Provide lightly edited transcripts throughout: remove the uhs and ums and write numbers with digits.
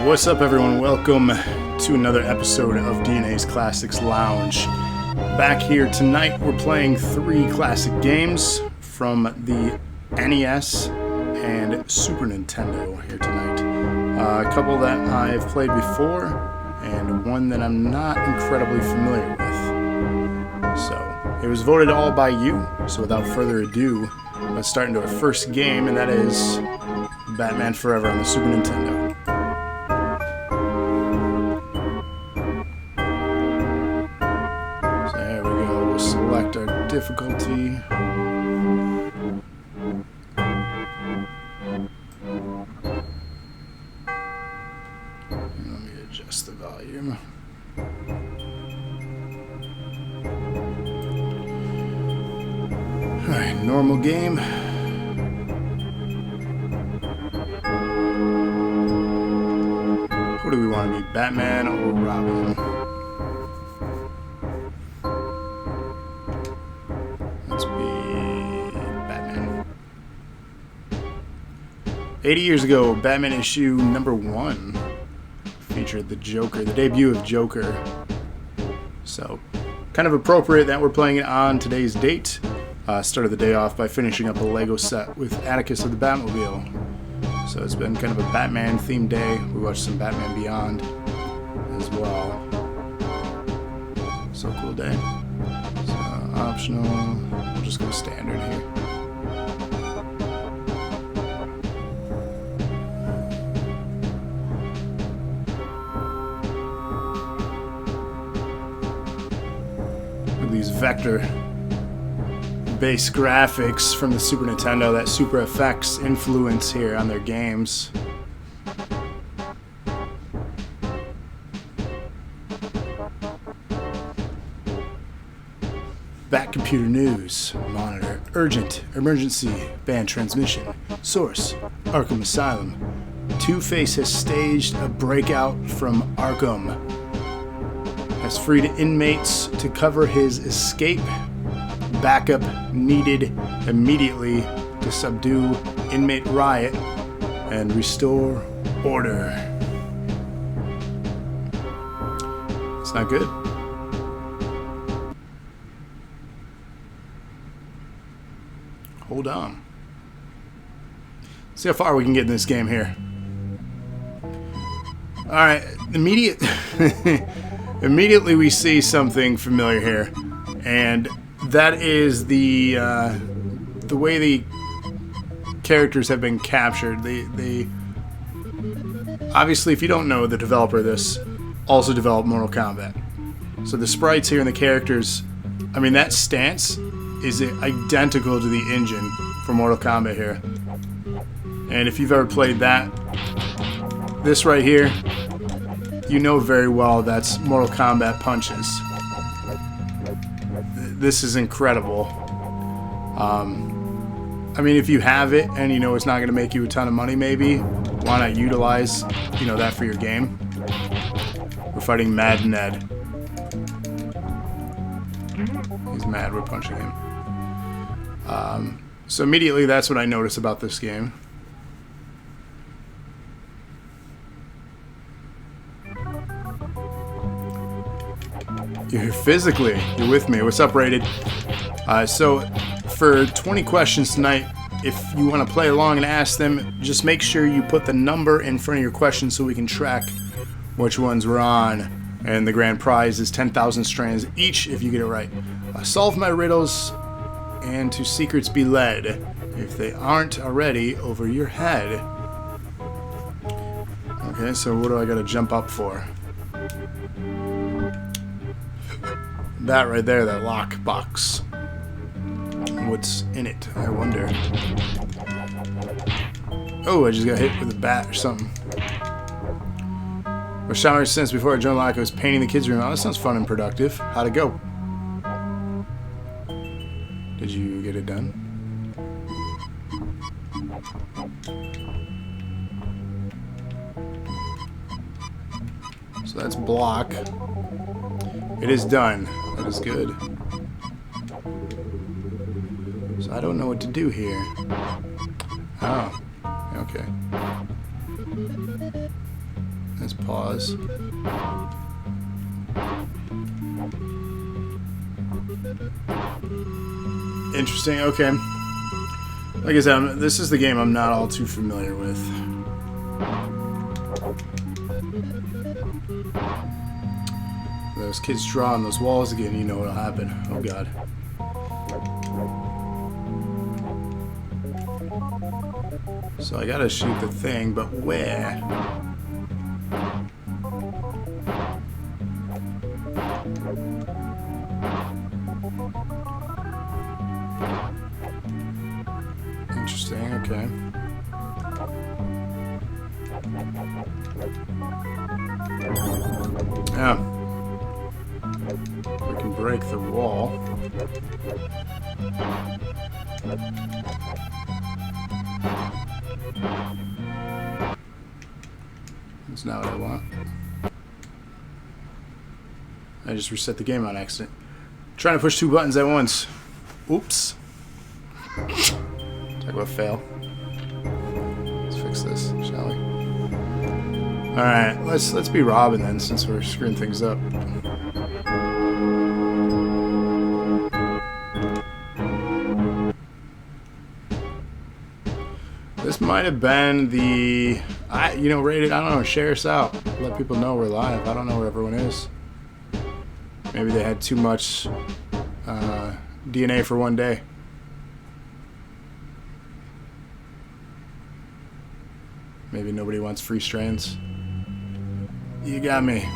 What's up, everyone? Welcome to another episode of DNA's Classics Lounge. Back here tonight, we're playing 3 classic games from the NES and Super Nintendo here tonight. A couple that I've played before, and one that I'm not incredibly familiar with. So, it was voted all by you, so without further ado, let's start into our first game, and that is Batman Forever on the Super Nintendo. Select our difficulty. Let me adjust the volume. Alright, normal game. Who do we want to be, Batman or Robin? Let's be Batman. 80 years ago, Batman issue number 1 featured the Joker, the debut of Joker. So, kind of appropriate that we're playing it on today's date. Started the day off by finishing up a Lego set with Atticus of the Batmobile. So it's been kind of a Batman-themed day. We watched some Batman Beyond as well. So cool day. So, optional. We'll just go standard here. Look at these vector-based graphics from the Super Nintendo, that Super Effects influence here on their games. Bat Computer News. Monitor. Urgent. Emergency. Banned transmission. Source. Arkham Asylum. Two-Face has staged a breakout from Arkham. Has freed inmates to cover his escape. Backup needed immediately to subdue inmate riot and restore order. It's not good. Hold on. See how far we can get in this game here. Alright, immediately we see something familiar here. And that is the way the characters have been captured. They obviously, if you don't know, the developer of this also developed Mortal Kombat. So the sprites here and the characters, I mean, that stance is identical to the engine for Mortal Kombat here. And if you've ever played that, this right here, you know very well that's Mortal Kombat punches. This is incredible. I mean, if you have it and you know it's not going to make you a ton of money, maybe, why not utilize, that for your game? We're fighting Mad Ned. He's mad we're punching him. So immediately that's what I notice about this game. You're here physically. You're with me. What's up, Rated? So for 20 questions tonight, if you want to play along and ask them, just make sure you put the number in front of your question so we can track which ones we're on. And the grand prize is 10,000 strands each if you get it right. Solve my riddles and to secrets be led, if they aren't already over your head. Okay, so what do I gotta jump up for? That right there, that lock box. What's in it, I wonder? Oh, I just got hit with a bat or something. What shower since before I joined lock, I was painting the kids' room. Oh, that sounds fun and productive. How'd it go? Did you get it done? So that's block. It is done. That is good. So I don't know what to do here. Oh, okay. pause. Interesting, okay. Like I said, this is the game I'm not all too familiar with. Those kids draw on those walls again, you know what'll happen. Oh god. So I gotta shoot the thing, but where? Interesting, okay. Yeah. We can break the wall. That's not what I want. I just reset the game on accident. Trying to push 2 buttons at once. Oops. Talk about fail. Let's fix this, shall we? Alright, let's be Robin then, since we're screwing things up. This might have been the... rated, I don't know, share us out. Let people know we're live. I don't know where everyone is. Maybe they had too much DNA for one day. Maybe nobody wants free strands. You got me.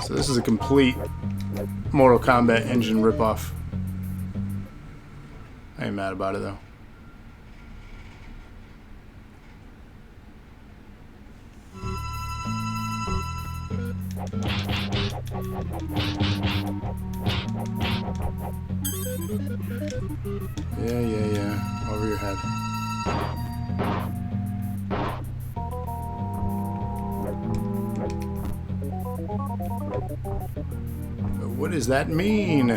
So this is a complete Mortal Kombat engine ripoff. I ain't mad about it though. Yeah. Over your head. What does that mean?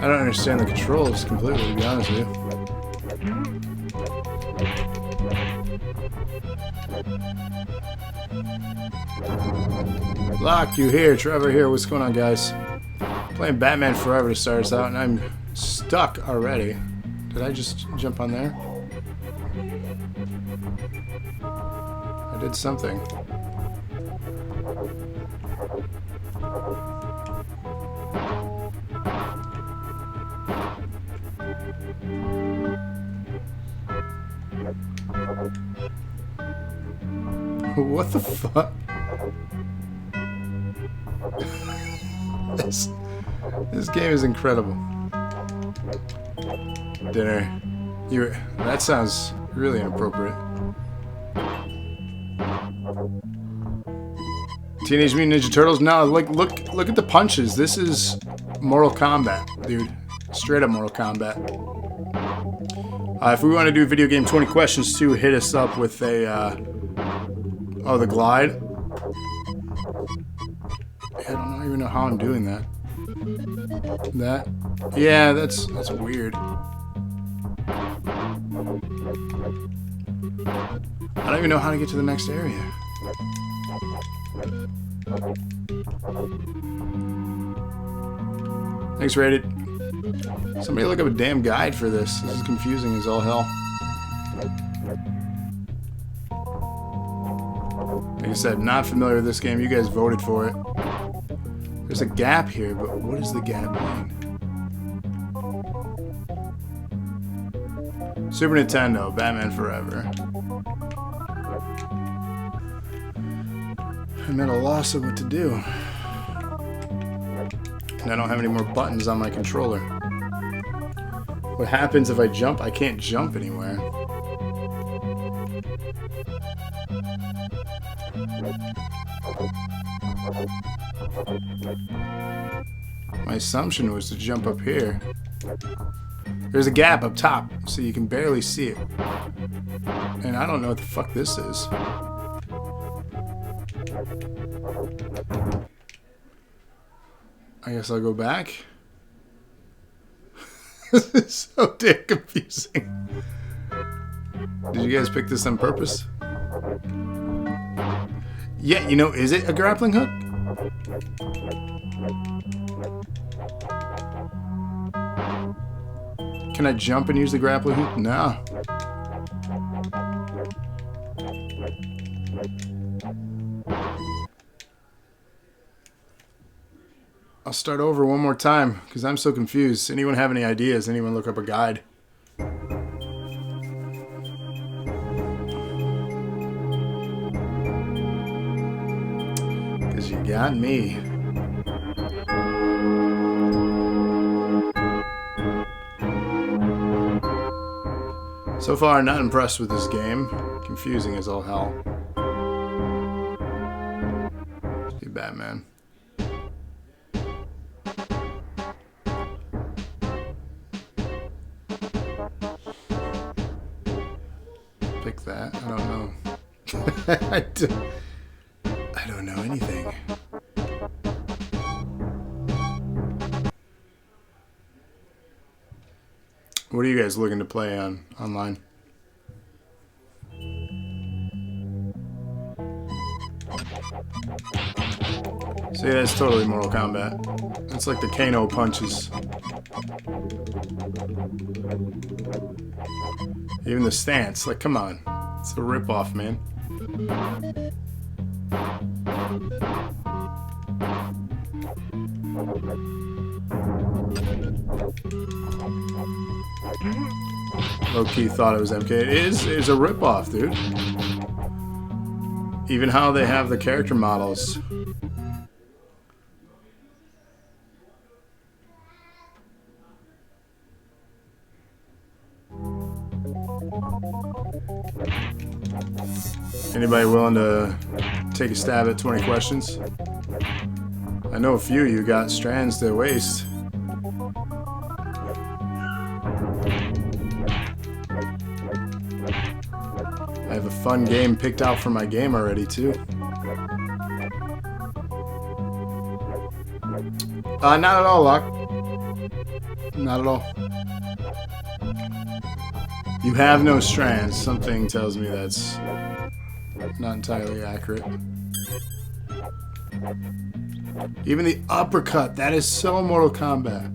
I don't understand the controls completely, to be honest with you. Lock, you here, Trevor here. What's going on, guys? Playing Batman Forever to start us out, and I'm stuck already. Did I just jump on there? I did something. What the fuck? This game is incredible. Dinner. That sounds really inappropriate. Teenage Mutant Ninja Turtles? No, look at the punches. This is Mortal Kombat, dude. Straight up Mortal Kombat. If we want to do video game 20 questions too, hit us up with a oh, the glide. I don't even know how I'm doing that. Yeah, that's weird. I don't even know how to get to the next area. Thanks, Rated. Somebody look up a damn guide for this. This is confusing as all hell. Like I said, not familiar with this game. You guys voted for it. There's a gap here, but what does the gap mean? Super Nintendo, Batman Forever. I'm at a loss of what to do. And I don't have any more buttons on my controller. What happens if I jump? I can't jump anywhere. My assumption was to jump up here. There's a gap up top, so you can barely see it. And I don't know what the fuck this is. I guess I'll go back. This is so damn confusing. Did you guys pick this on purpose? Yeah, you know, is it a grappling hook? Can I jump and use the grappling hook? No. I'll start over one more time because I'm so confused. Anyone have any ideas? Anyone look up a guide? Because you got me. So far, not impressed with this game. Confusing as all hell. Let's do Batman. Pick that. I don't know. I don't know anything. What are you guys looking to play on online? See, that's totally Mortal Kombat. That's like the Kano punches. Even the stance, like, come on. It's a ripoff, man. Low-key thought it was MK. It is a ripoff, dude. Even how they have the character models. Anybody willing to take a stab at 20 questions? I know a few of you got strands to waste. I have a fun game picked out for my game already, too. Not at all, Locke. Not at all. You have no strands. Something tells me that's not entirely accurate. Even the uppercut, that is so Mortal Kombat.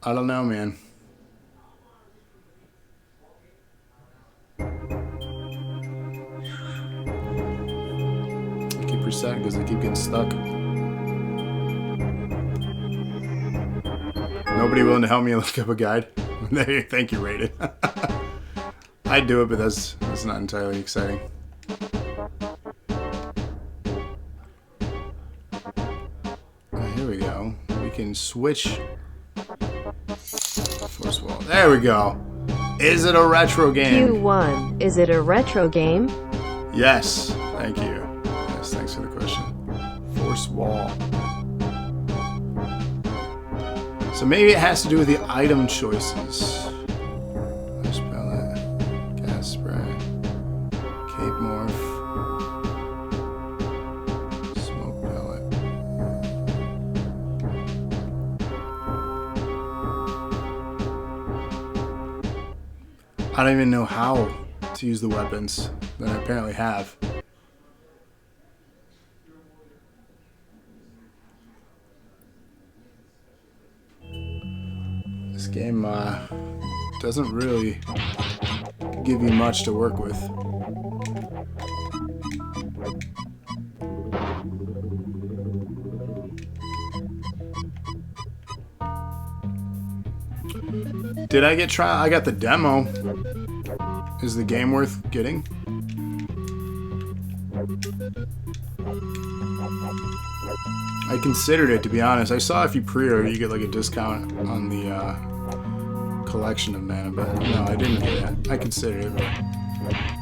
I don't know, man. Keep resetting because I keep getting stuck. Nobody willing to help me look up a guide? Thank you, Rated. I'd do it, but that's not entirely exciting. Here we go. We can switch. Force wall. There we go. Is it a retro game? Q1. Is it a retro game? Yes. Thank you. Yes, thanks for the question. Force wall. So maybe it has to do with the item choices. Flash pellet, gas spray, cape morph, smoke pellet. I don't even know how to use the weapons that I apparently have. This game doesn't really give you much to work with. Did I get trial? I got the demo. Is the game worth getting? I considered it, to be honest. I saw if you pre-order, you get like a discount on the collection of mana, but no, I didn't get that. I considered it, but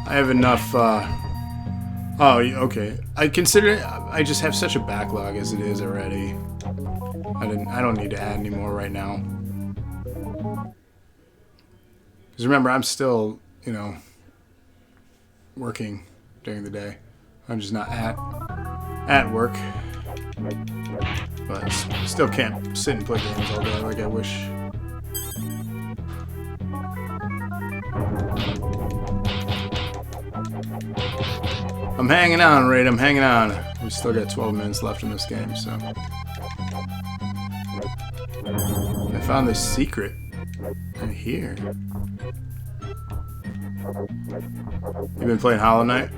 I have enough Oh, okay. I consider I just have such a backlog as it is already. I don't need to add any more right now. Because remember, I'm still, working during the day. I'm just not at work. But still can't sit and play games all day like I wish. I'm hanging on, Raid. I'm hanging on. We still got 12 minutes left in this game, so. I found this secret right here. You've been playing Hollow Knight?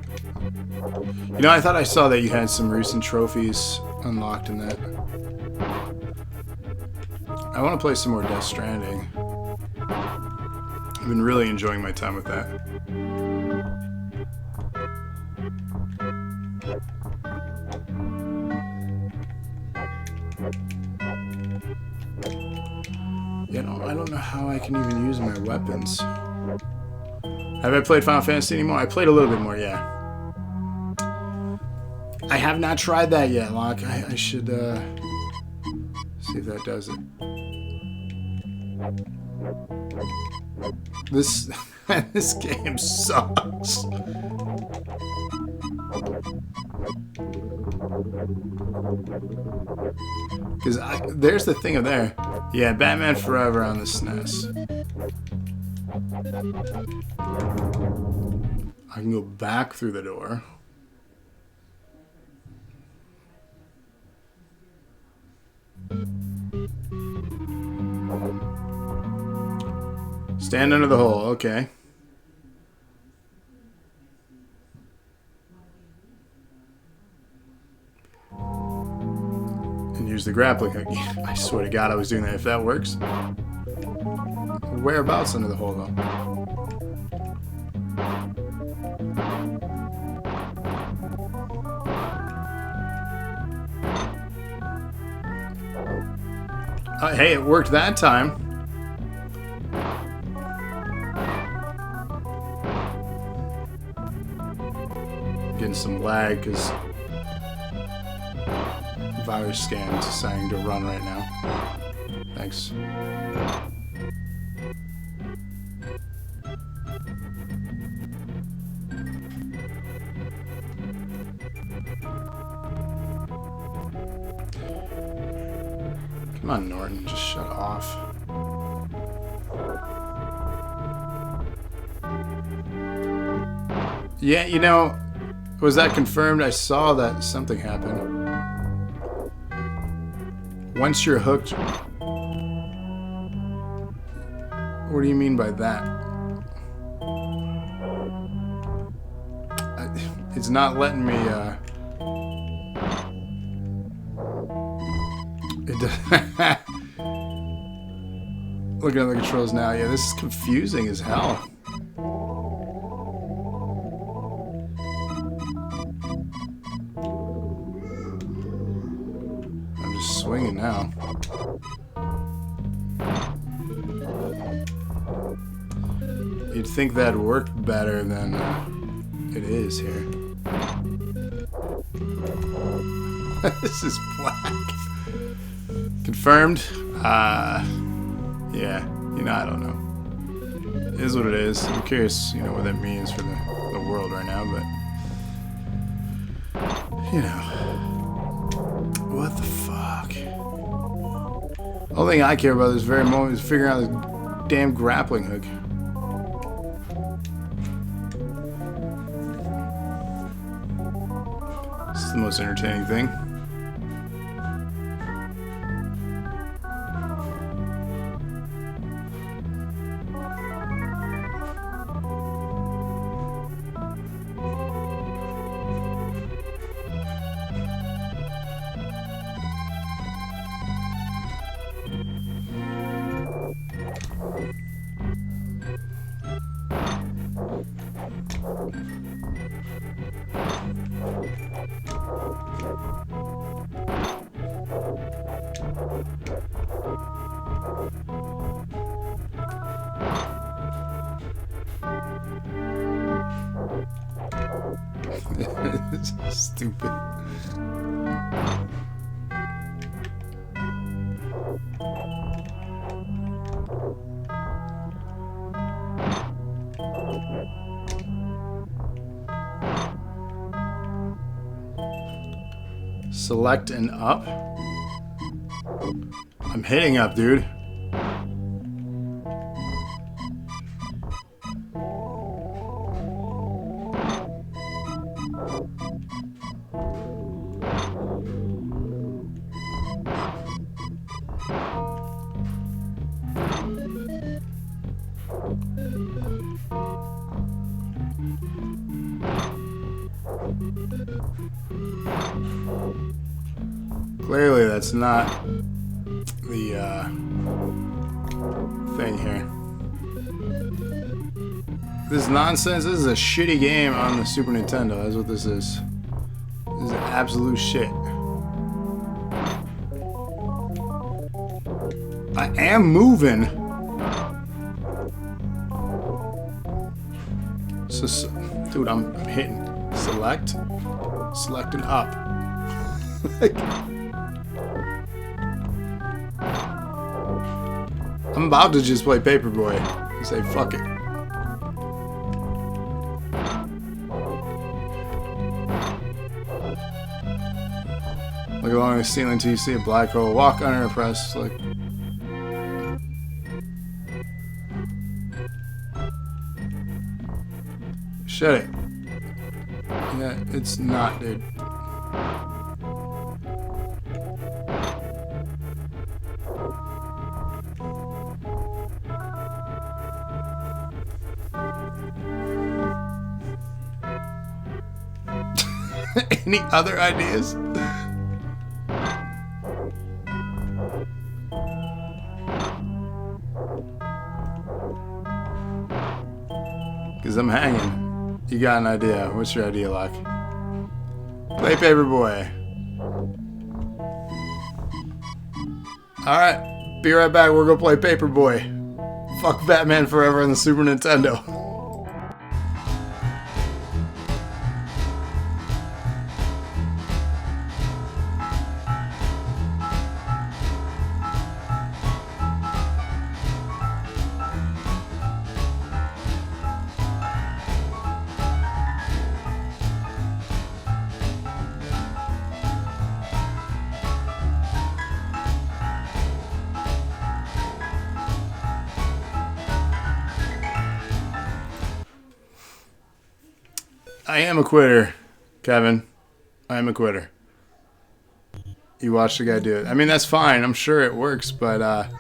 I thought I saw that you had some recent trophies unlocked in that. I want to play some more Death Stranding. I've been really enjoying my time with that. I don't know how I can even use my weapons. Have I played Final Fantasy anymore? I played a little bit more, yeah. I have not tried that yet, Locke. I should see if that does it. This this game sucks. Because there's the thing of there. Yeah, Batman Forever on the SNES. I can go back through the door. Stand under the hole, okay. And use the grappling hook. I swear to God I was doing that. If that works. Whereabouts under the hole, though? Hey, it worked that time. Getting some lag because virus scan's deciding to run right now. Thanks. Come on, Norton, just shut off. Yeah, was that confirmed? I saw that something happened. Once you're hooked... What do you mean by that? It's not letting me, Looking at the controls now, yeah, this is confusing as hell. I'm just swinging now. You'd think that'd work better than it is here. This is black. Confirmed? Yeah. I don't know. It is what it is. I'm curious, what that means for the world right now, but... What the fuck? The only thing I care about this very moment is figuring out this damn grappling hook. This is the most entertaining thing. Stupid. Select and up. I'm hitting up, dude. Clearly, that's not the thing here. This is nonsense. This is a shitty game on the Super Nintendo. That's what this is. This is absolute shit. I am moving. So dude, I'm hitting select, selecting up. I'm about to just play Paperboy and say fuck it. Look along the ceiling until you see a black hole. Walk under and press like. Shut it. Yeah, it's not, dude. Any other ideas? Because I'm hanging. You got an idea. What's your idea, Locke? Play Paperboy. Alright. Be right back. We're going to play Paperboy. Fuck Batman Forever on the Super Nintendo. I am a quitter, Kevin. I am a quitter. You watched the guy do it. I mean, that's fine. I'm sure it works, but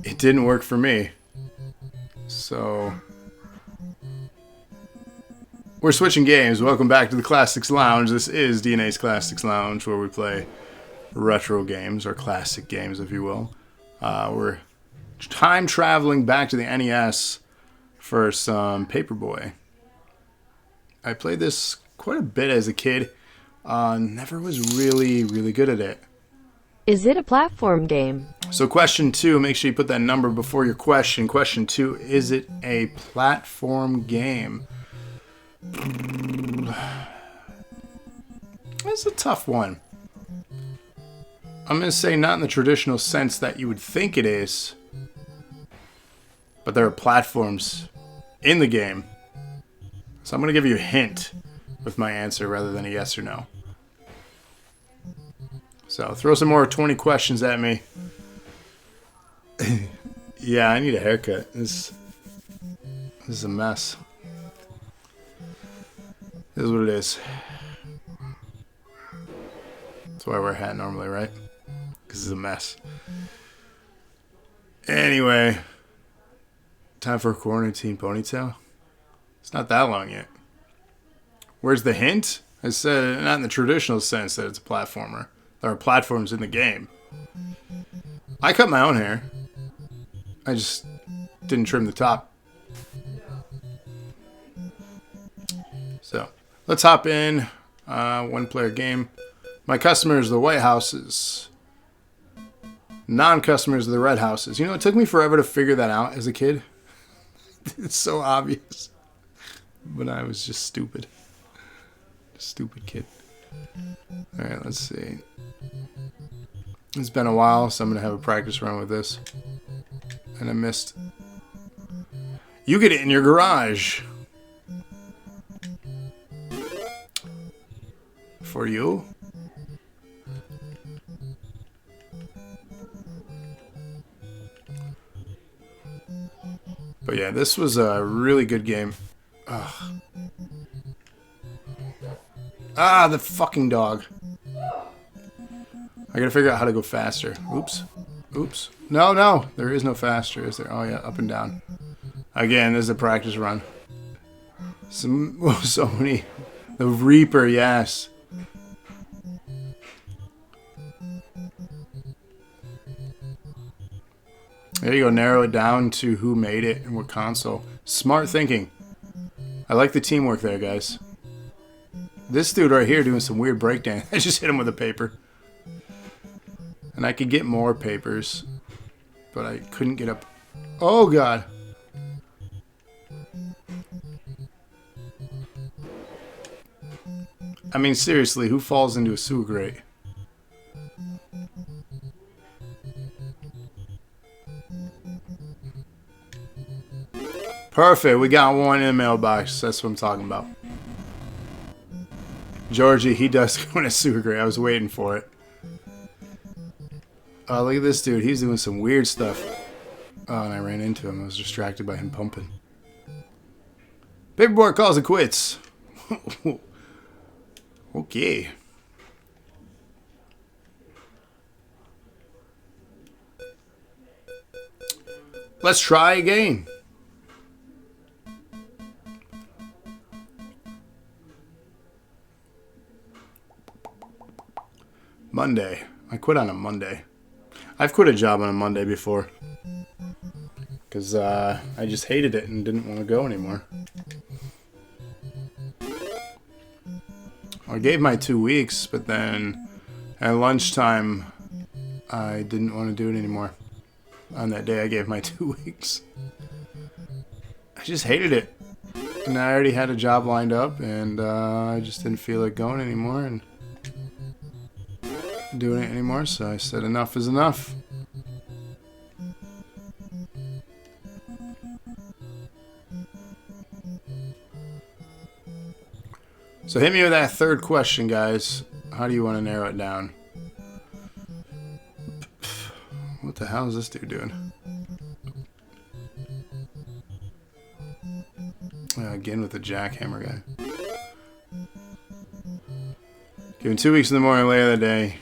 it didn't work for me. So we're switching games. Welcome back to the Classics Lounge. This is DNA's Classics Lounge, where we play retro games, or classic games, if you will. We're time traveling back to the NES for some Paperboy. I played this quite a bit as a kid. Never was really good at it. Is it a platform game? So question 2, make sure you put that number before your question. Question 2, is it a platform game? That's a tough one. I'm going to say not in the traditional sense that you would think it is. But there are platforms in the game. So I'm going to give you a hint with my answer rather than a yes or no. So throw some more 20 questions at me. Yeah, I need a haircut. This is a mess. This is what it is. That's why I wear a hat normally, right? Because it's a mess. Anyway, time for a quarantine ponytail. It's not that long yet. Where's the hint? I said not in the traditional sense that it's a platformer. There are platforms in the game. I cut my own hair. I just didn't trim the top. So, let's hop in. One-player game. My customers, the white houses. Non-customers, the red houses. You know, it took me forever to figure that out as a kid. It's so obvious. But I was just stupid. Stupid kid. Alright, let's see. It's been a while, so I'm going to have a practice run with this. And I missed. You get it in your garage. For you. But yeah, this was a really good game. Ugh. Ah, the fucking dog. I gotta figure out how to go faster. Oops. Oops. No, no. There is no faster, is there? Oh, yeah. Up and down. Again, this is a practice run. So many. The Reaper, yes. There you go. Narrow it down to who made it and what console. Smart thinking. I like the teamwork there, guys. This dude right here doing some weird breakdance. I just hit him with a paper. And I could get more papers. But I couldn't get up. Oh, God. I mean, seriously, who falls into a sewer grate? Perfect. We got one in the mailbox. That's what I'm talking about. Georgie, he does go in a sewer grate. I was waiting for it. Oh, look at this dude. He's doing some weird stuff. Oh, and I ran into him. I was distracted by him pumping. Paperboy calls it quits. Okay. Let's try again. Monday. I quit on a Monday. I've quit a job on a Monday before. Because I just hated it and didn't want to go anymore. I gave my 2 weeks, but then at lunchtime, I didn't want to do it anymore. On that day, I gave my 2 weeks. I just hated it. And I already had a job lined up, and I just didn't feel like going anymore and doing it anymore, so I said enough is enough. So hit me with that third question, guys. How do you want to narrow it down? What the hell is this dude doing? Again with the jackhammer guy. Given 2 weeks in the morning, later in the day.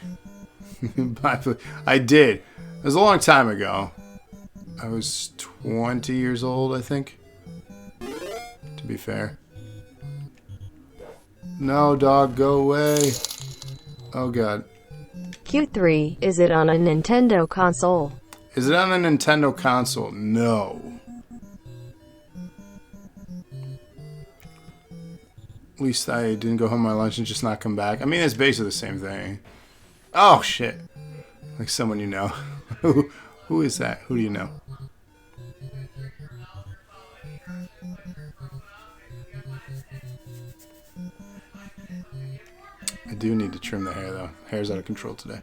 I did. It was a long time ago. I was 20 years old, I think. To be fair. No, dog, go away. Oh, God. Q3, is it on a Nintendo console? Is it on a Nintendo console? No. At least I didn't go home my lunch and just not come back. I mean, it's basically the same thing. Oh, shit. Like someone you know. Who is that? Who do you know? I do need to trim the hair, though. Hair's out of control today.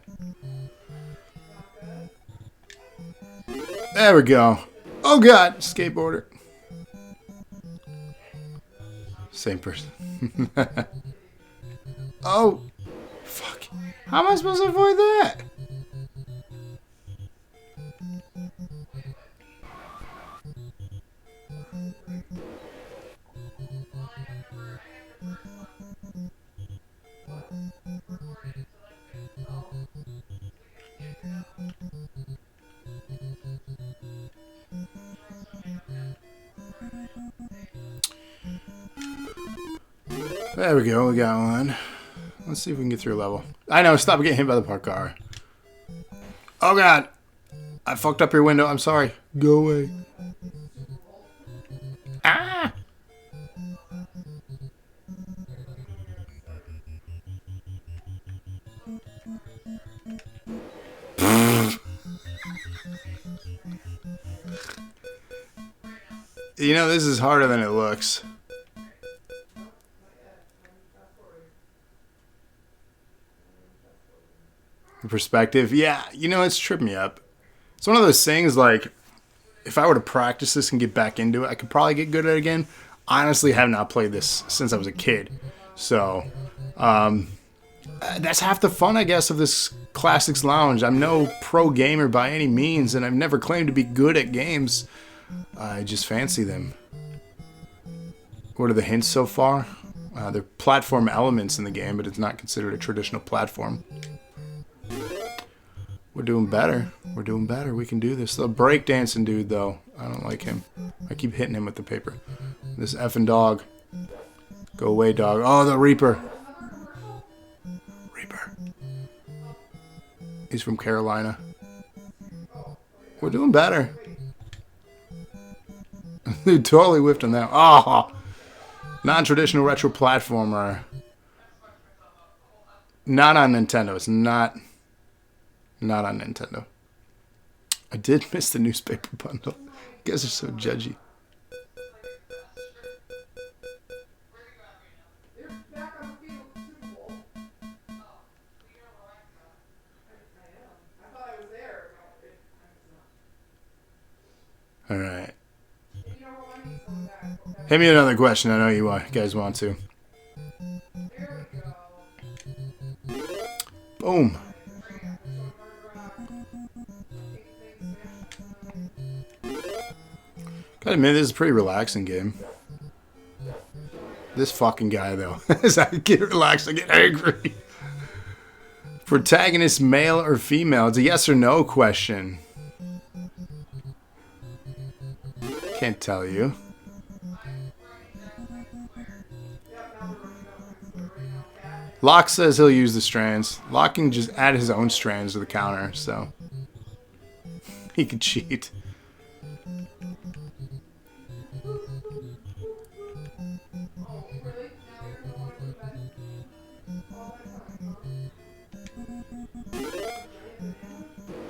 There we go. Oh, God. Skateboarder. Same person. Oh. Fuck. How am I supposed to avoid that? There we go, we got one. Let's see if we can get through a level. I know, stop getting hit by the parked car. Oh, God. I fucked up your window, I'm sorry. Go away. Ah! You know, this is harder than it looks. The perspective. Yeah, you know, it's tripped me up. It's one of those things, like, if I were to practice this and get back into it, I could probably get good at it again. Honestly, have not played this since I was a kid. So, that's half the fun, I guess, of this Classics Lounge. I'm no pro gamer by any means, and I've never claimed to be good at games. I just fancy them. What are the hints so far? There are platform elements in the game, but it's not considered a traditional platform. We're doing better. We're doing better. We can do this. The breakdancing dude, though, I don't like him. I keep hitting him with the paper. This effing dog. Go away, dog. Oh, the Reaper. Reaper. He's from Carolina. We're doing better. Dude, totally whiffed on that. Oh! Non-traditional retro platformer. Not on Nintendo. It's not on Nintendo. I did miss the newspaper bundle. You guys are so judgy. All right. Hit me another question. I know you guys want to. Boom. Gotta admit, this is a pretty relaxing game. This fucking guy, though. As I get relaxed, I get angry. Protagonist, male or female? It's a yes or no question. Can't tell you. Locke says he'll use the strands. Locke can just add his own strands to the counter, so he could cheat.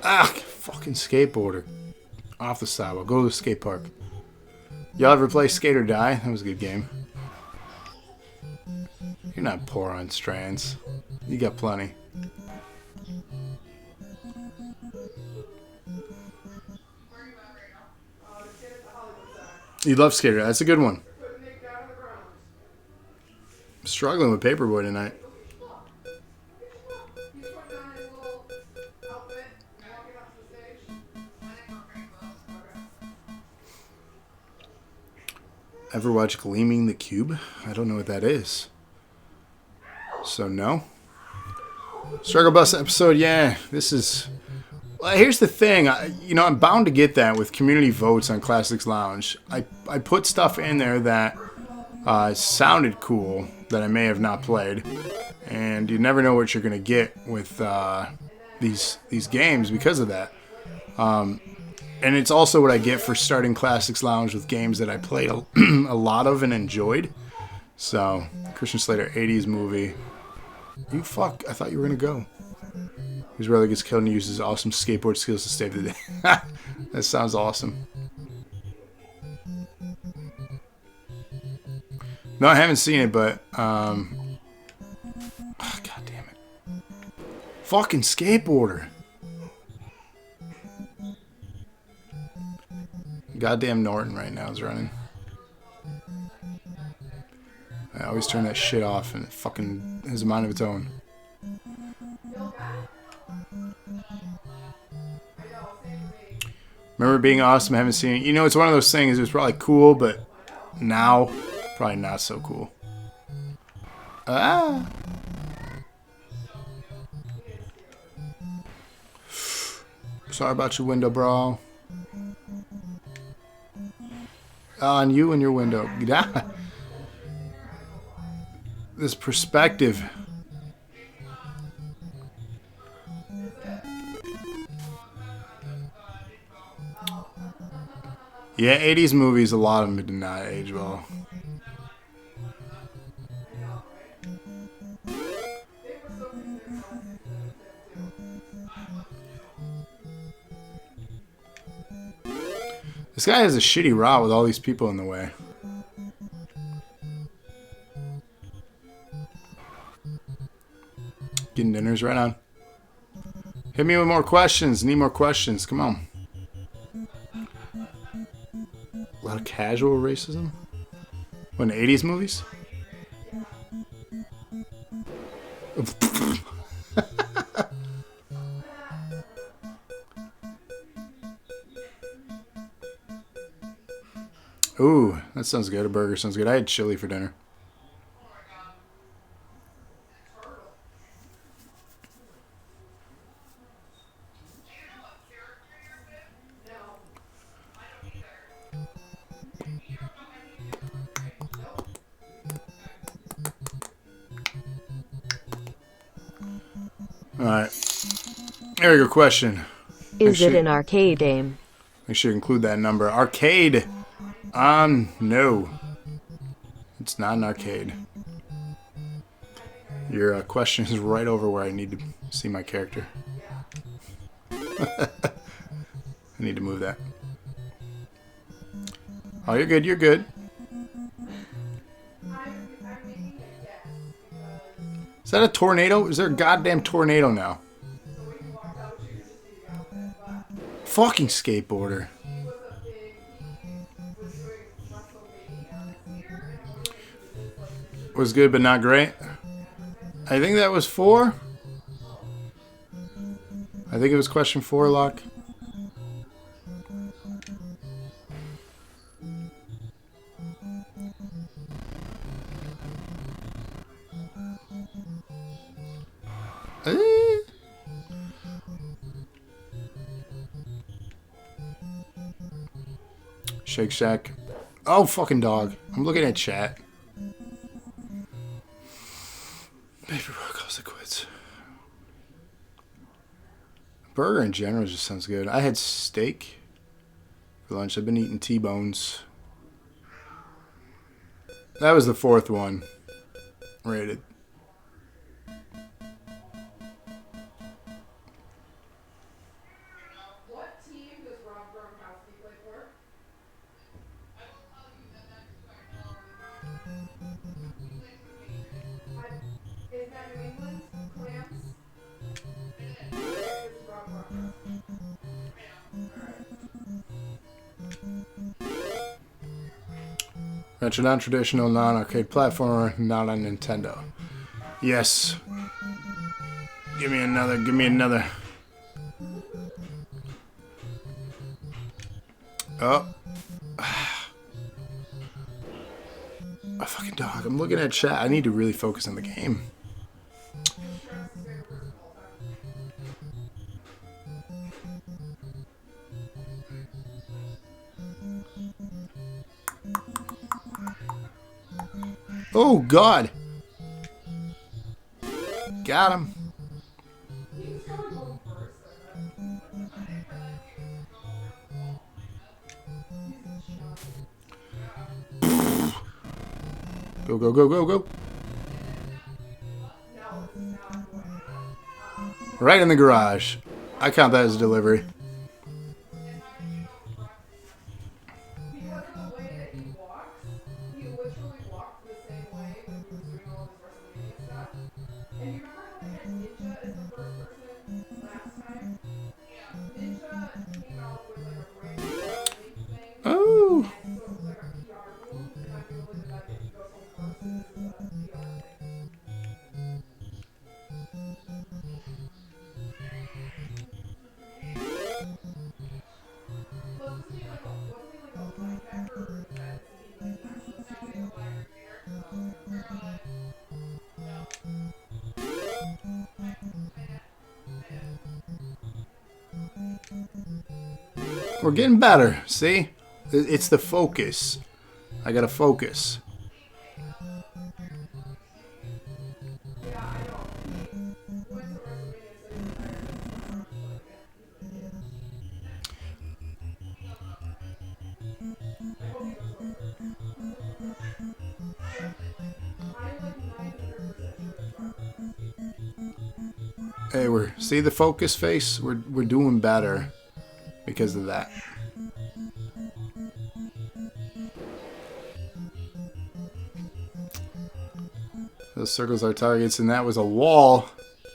Ah, fucking skateboarder. Off the sidewalk. Go to the skate park. Y'all ever play Skate or Die? That was a good game. You're not poor on strands. You got plenty. You love Skater. That's a good one. I'm struggling with Paperboy tonight. Ever watch Gleaming the Cube? I don't know what that is. So no. Struggle Bus episode, yeah. This is... Well, here's the thing. I'm bound to get that with community votes on Classics Lounge. I put stuff in there that sounded cool that I may have not played. And you never know what you're going to get with these games because of that. And it's also what I get for starting Classics Lounge with games that I played a lot of and enjoyed. So, Christian Slater, 80s movie. You fuck, I thought you were going to go. His brother gets killed and uses his awesome skateboard skills to save the day. That sounds awesome. No, I haven't seen it, but... God damn it. Fucking skateboarder. Goddamn Norton right now is running. I always turn that shit off and it fucking has a mind of its own. Remember being awesome, I haven't seen it. You know, it's one of those things, it was probably cool, but now, probably not so cool. Sorry about your window, bro. On you and your window. This perspective. Yeah, 80s movies, a lot of them did not age well. This guy has a shitty route with all these people in the way. Getting dinners right on. Hit me with more questions. Need more questions. Come on. A lot of casual racism? What, in 80s movies? Ooh, that sounds good. A burger sounds good. I had chili for dinner. Alright. There we go. Question. Is it an arcade game? Make sure you include that number. Arcade. No. It's not an arcade. Your question is right over where I need to see my character. I need to move that. Oh, you're good. You're good. Is that a tornado? Is there a goddamn tornado now? Fucking skateboarder. Was good but not great. I think that was 4. I think it was question 4, Locke. Shake Shack. Oh, fucking dog. I'm looking at chat. Paperboy calls it quits. Burger in general just sounds good. I had steak for lunch. I've been eating T-bones. That was the 4th one. Rated. Retro, non-traditional, non-arcade platformer, not on Nintendo. Yes. Give me another. Give me another. Oh. A fucking dog. I'm looking at chat. I need to really focus on the game. Oh, God. Got him. Go, go, go, go, go. Right in the garage. I count that as a delivery. Oh. We're getting better, see? It's the focus. I gotta focus. Hey, see the focus face? We're doing better because of that. Those circles are targets, and that was a wall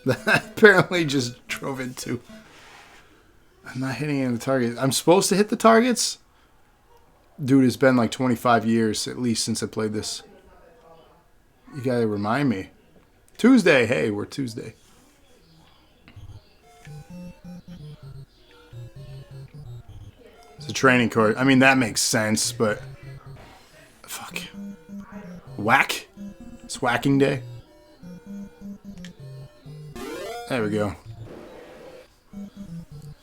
that apparently just drove into. I'm not hitting any of the targets. I'm supposed to hit the targets? Dude, it's been like 25 years at least since I played this. You gotta remind me. Tuesday. Hey, we're Tuesday. It's a training course. I mean, that makes sense, but... Fuck. Whack? It's whacking day. There we go.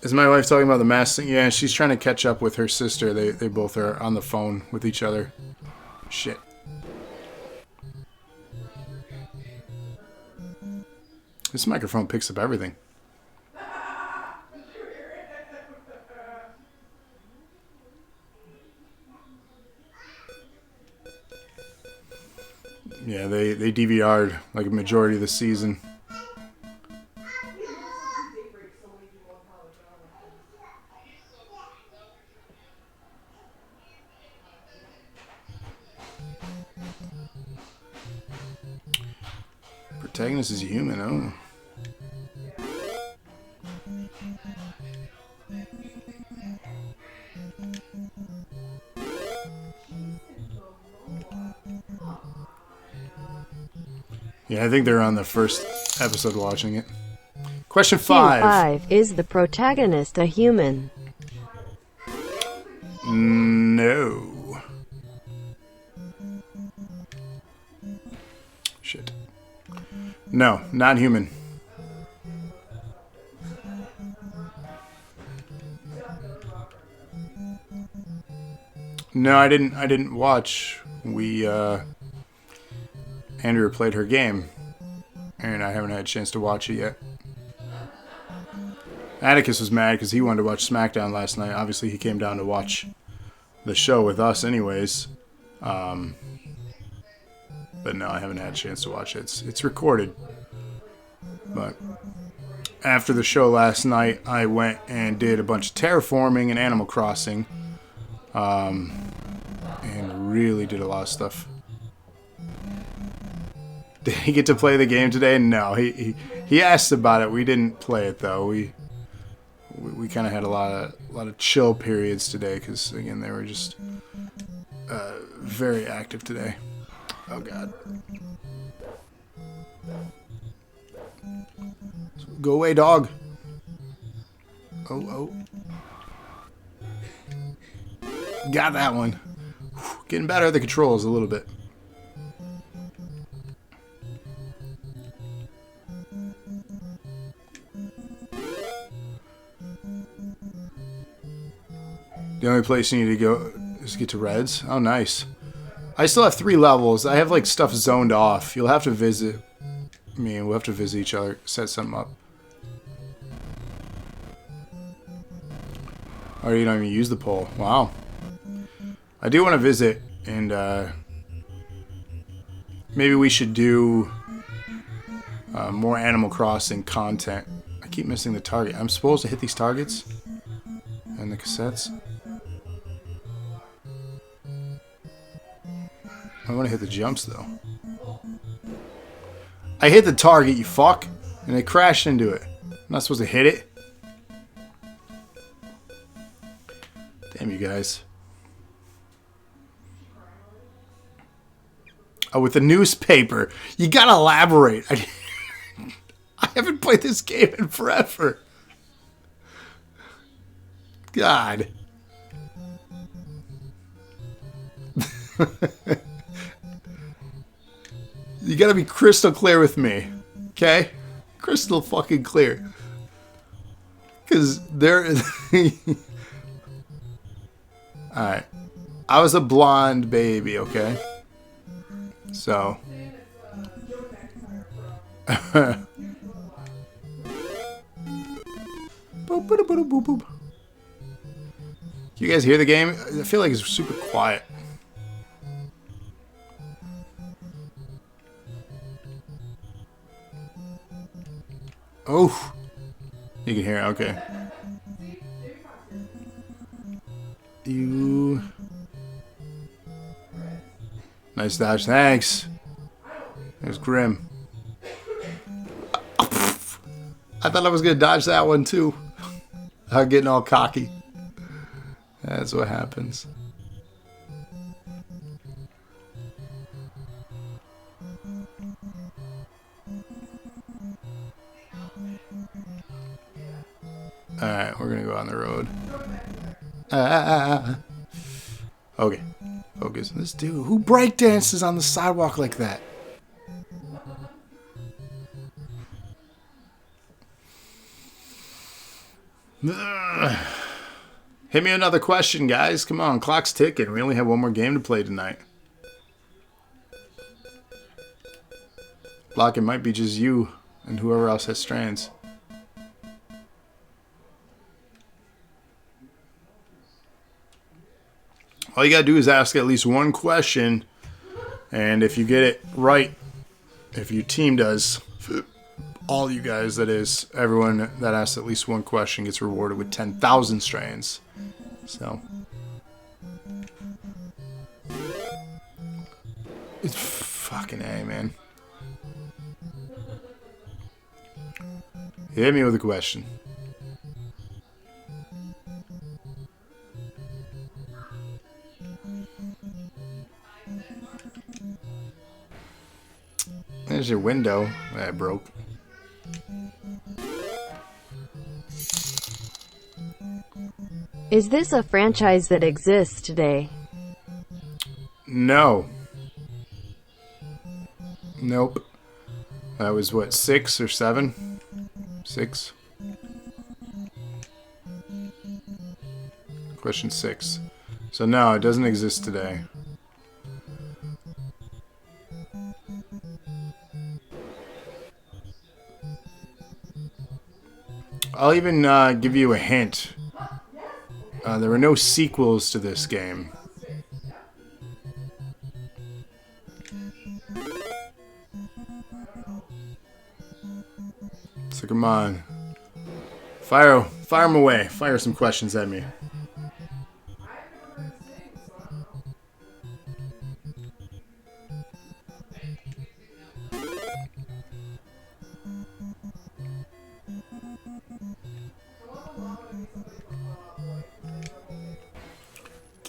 Is my wife talking about the mask thing? Yeah, she's trying to catch up with her sister. They both are on the phone with each other. Shit. This microphone picks up everything. Yeah, they DVR'd like a majority of the season. Protagonist is human, oh. Yeah, I think they're on the first episode watching it. Question 5. Is the protagonist a human? No. Shit. No, not human. No, I didn't watch. Andrea played her game, and I haven't had a chance to watch it yet. Atticus was mad because he wanted to watch SmackDown last night. Obviously, he came down to watch the show with us anyways. But no, I haven't had a chance to watch it. It's recorded. But after the show last night, I went and did a bunch of terraforming and Animal Crossing. And really did a lot of stuff. Did he get to play the game today? No, he asked about it. We didn't play it though. We kind of had a lot of chill periods today because again they were just very active today. Oh god. Go away, dog. Oh. Got that one. Getting better at the controls a little bit. The only place you need to go is to get to Reds. Oh, nice. I still have 3 levels. I have like stuff zoned off. You'll have to visit me and we'll have to visit each other, set something up. Oh, you don't even use the pole. Wow. I do want to visit, and maybe we should do more Animal Crossing content. I keep missing the target. I'm supposed to hit these targets and the cassettes. I want to hit the jumps, though. I hit the target, you fuck, and it crashed into it. I'm not supposed to hit it. Damn you guys. Oh, with the newspaper. You gotta elaborate. I haven't played this game in forever. God. You gotta be crystal clear with me. Okay? Crystal fucking clear. Because there is... Alright. I was a blonde baby, okay? So. Boop, boop, boop, boop, boop. You guys hear the game? I feel like it's super quiet. Oh. You can hear it, okay. You. Nice dodge, thanks. There's Grim. I thought I was going to dodge that one too. I'm getting all cocky. That's what happens. Alright, we're going to go on the road. Okay. Focus. This dude, who breakdances on the sidewalk like that? Hit me another question, guys. Come on, clock's ticking. We only have one more game to play tonight. Block, it might be just you and whoever else has strands. All you gotta do is ask at least one question, and if you get it right, if your team does, all you guys, that is, everyone that asks at least one question gets rewarded with 10,000 strands. So, it's fucking A, man. Hit me with a question. There's your window. That broke. Is this a franchise that exists today? No. Nope. That was what, 6 or 7? 6. Question 6. So no, it doesn't exist today. I'll even give you a hint. There were no sequels to this game. So come on. Fire them away. Fire some questions at me.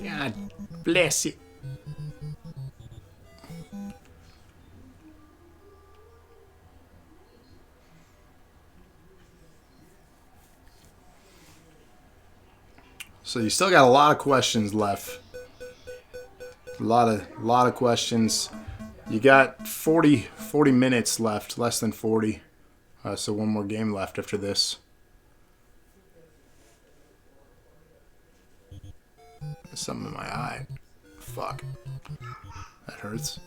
God bless you. So you still got a lot of questions left. A lot of questions. You got 40 minutes left, less than 40. So one more game left after this. There's something in my eye. Fuck. That hurts.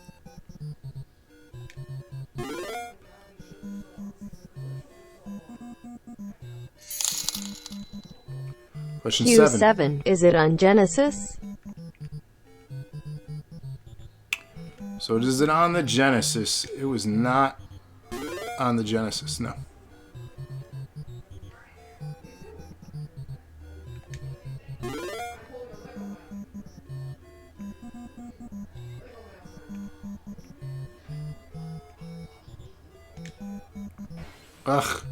Question 7. Is it on Genesis? So is it on the Genesis? It was not on the Genesis, no. Ugh.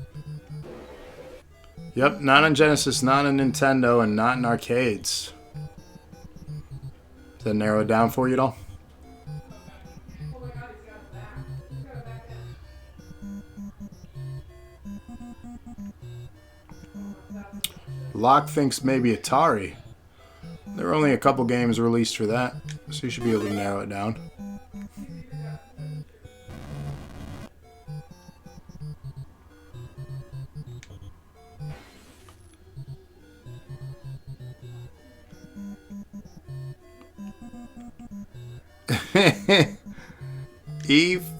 Yep, not on Genesis, not on Nintendo, and not in arcades. Does that narrow it down for you at all? Locke thinks maybe Atari. There were only a couple games released for that, so you should be able to narrow it down.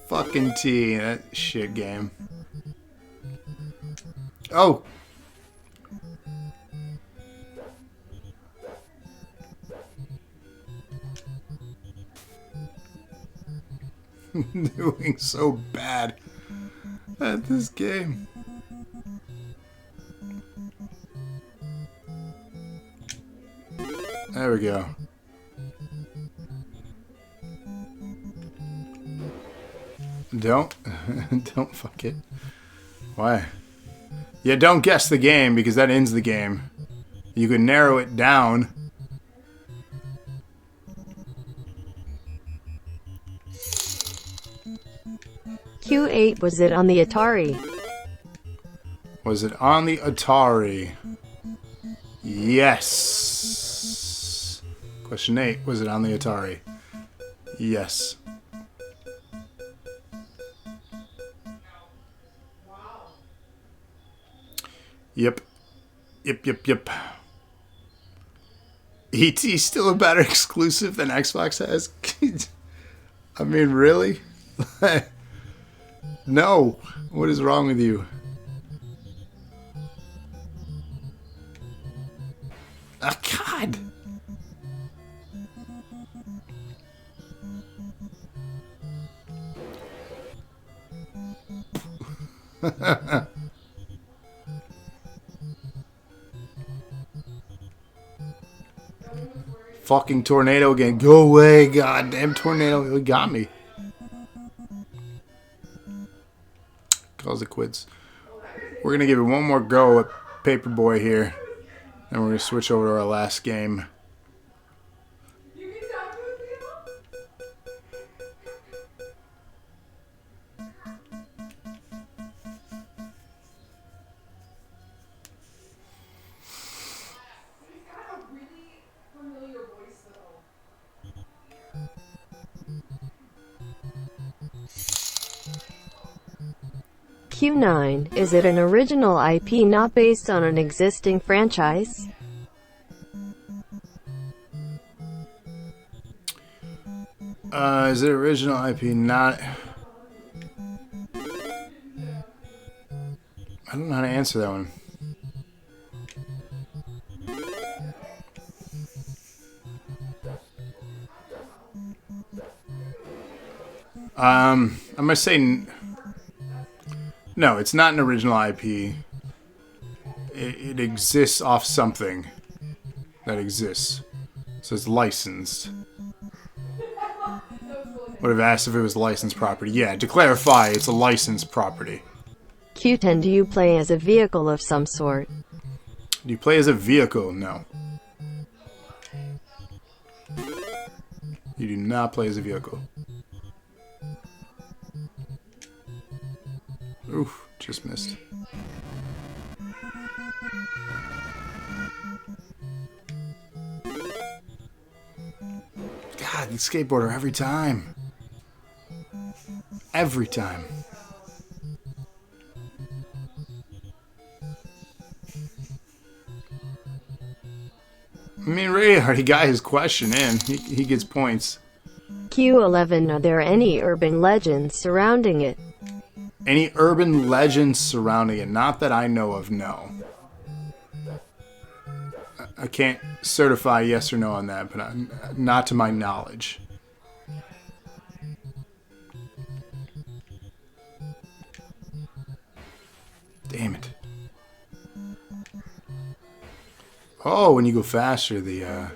fucking T, that shit game. Oh! Doing so bad at this game. There we go. Don't fuck it. Why? Yeah, don't guess the game because that ends the game. You can narrow it down. Q8, was it on the Atari? Was it on the Atari? Yes. Question 8. Was it on the Atari? Yes. Yep. Yep. E.T. still a better exclusive than Xbox has? I mean, really? No. What is wrong with you? Oh, God. Fucking tornado again. Go away, goddamn tornado. It got me. Calls it quits. We're going to give it one more go at Paperboy here. And we're going to switch over to our last game. Q9, is it an original IP not based on an existing franchise? Is it original IP not... I don't know how to answer that one. I'm going to say... No, it's not an original IP. It exists off something that exists. So it's licensed. Would have asked if it was licensed property. Yeah, to clarify, it's a licensed property. Q10, do you play as a vehicle of some sort? Do you play as a vehicle? No. You do not play as a vehicle. Oof, just missed. God, the skateboarder every time. Every time. I mean, Ray already got his question in. He gets points. Q11, are there any urban legends surrounding it? Any urban legends surrounding it? Not that I know of, no. I can't certify yes or no on that, but not to my knowledge. Damn it. Oh, when you go faster, the...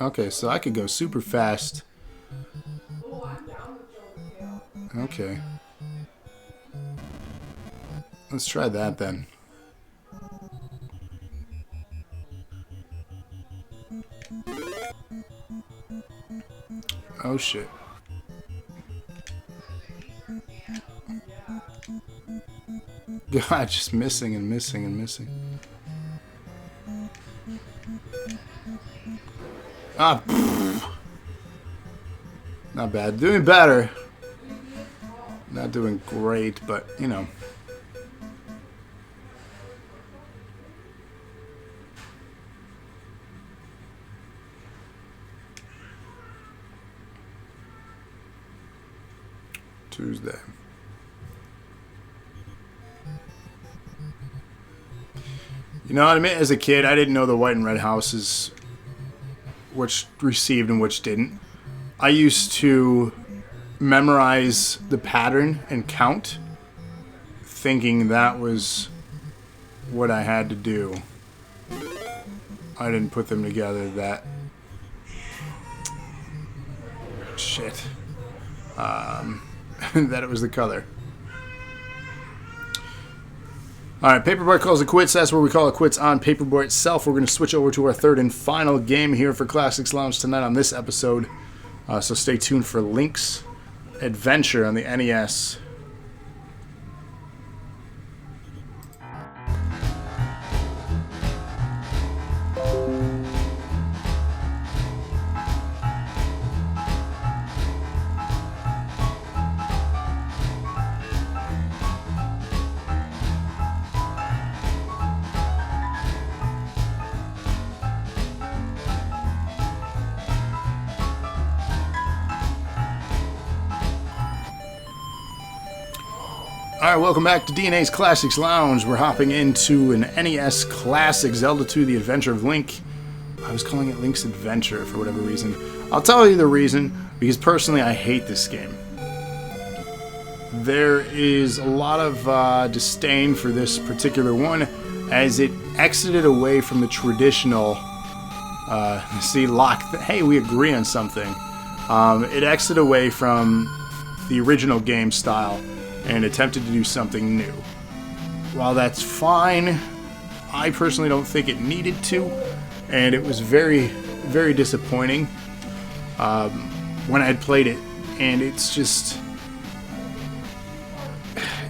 Okay, so I could go super fast. Okay. Let's try that then. Oh shit. God, just missing and missing and missing. Ah, pfft. Not bad. Doing better. Not doing great, but, you know. Tuesday. You know, I admit, as a kid, I didn't know the white and red houses, which received and which didn't. I used to memorize the pattern and count, thinking that was what I had to do. I didn't put them together that... Shit. That it was the color. Alright, Paperboy calls it quits. That's where we call it quits on Paperboy itself. We're going to switch over to our third and final game here for Classics Lounge tonight on this episode. So stay tuned for Link's Adventure on the NES. Alright, welcome back to DNA's Classics Lounge. We're hopping into an NES classic, Zelda 2, The Adventure of Link. I was calling it Link's Adventure for whatever reason. I'll tell you the reason, because personally I hate this game. There is a lot of disdain for this particular one, as it exited away from the traditional, hey, we agree on something. It exited away from the original game style and attempted to do something new. While that's fine, I personally don't think it needed to, and it was very, very disappointing when I had played it, and it's just,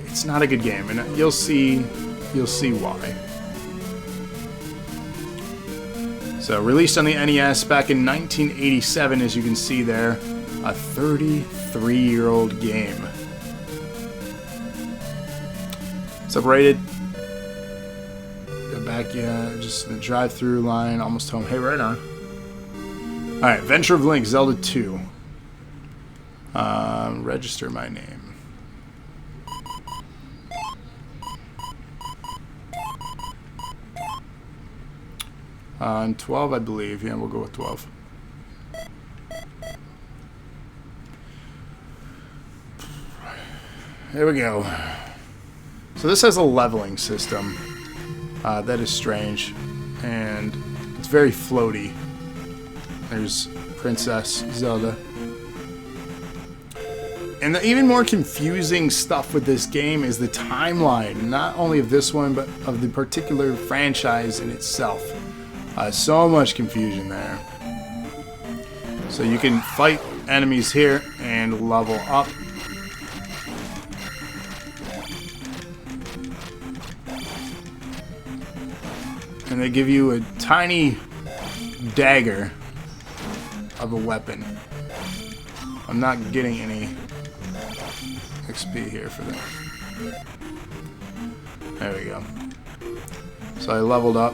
it's not a good game, and you'll see why. So, released on the NES back in 1987, as you can see there, a 33-year-old game. What's up, Rated? Go back, yeah, just the drive-through line, almost home. Hey, right on. Alright, Adventure of Link, Zelda 2. Register my name. On 12, I believe. Yeah, we'll go with 12. There we go. So this has a leveling system that is strange, and it's very floaty. There's Princess Zelda. And the even more confusing stuff with this game is the timeline, not only of this one, but of the particular franchise in itself. So much confusion there. So you can fight enemies here and level up. And they give you a tiny dagger of a weapon. I'm not getting any XP here for that. There we go. So I leveled up.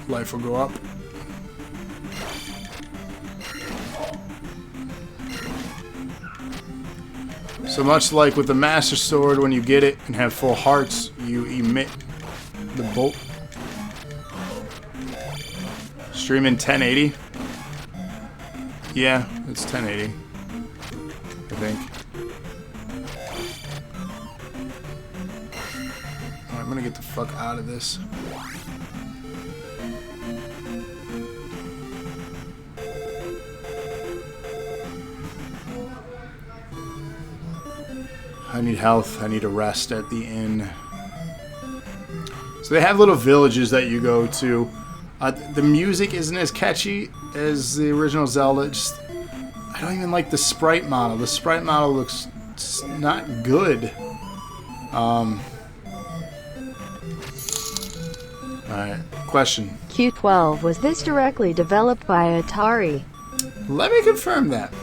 Life will go up. So much like with the Master Sword, when you get it and have full hearts, you emit the bolt. Stream in 1080. Yeah, it's 1080. I think. Alright, I'm gonna get the fuck out of this. I need health. I need a rest at the inn. So they have little villages that you go to. The music isn't as catchy as the original Zelda. I don't even like the sprite model. The sprite model looks not good. Alright, question. Q12, was this directly developed by Atari? Let me confirm that.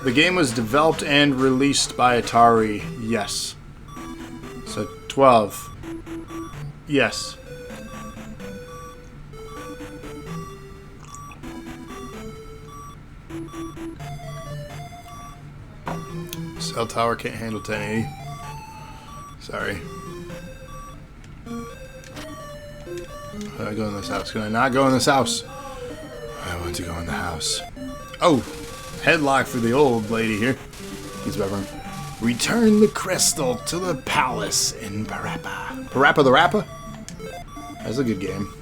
The game was developed and released by Atari, yes. So 12. Yes. Cell tower can't handle 1080. Sorry. Can I go in this house? Can I not go in this house? I want to go in the house. Oh! Headlock for the old lady here. He's babbling. Return the crystal to the palace in Parappa. Parappa the Rappa? That's a good game.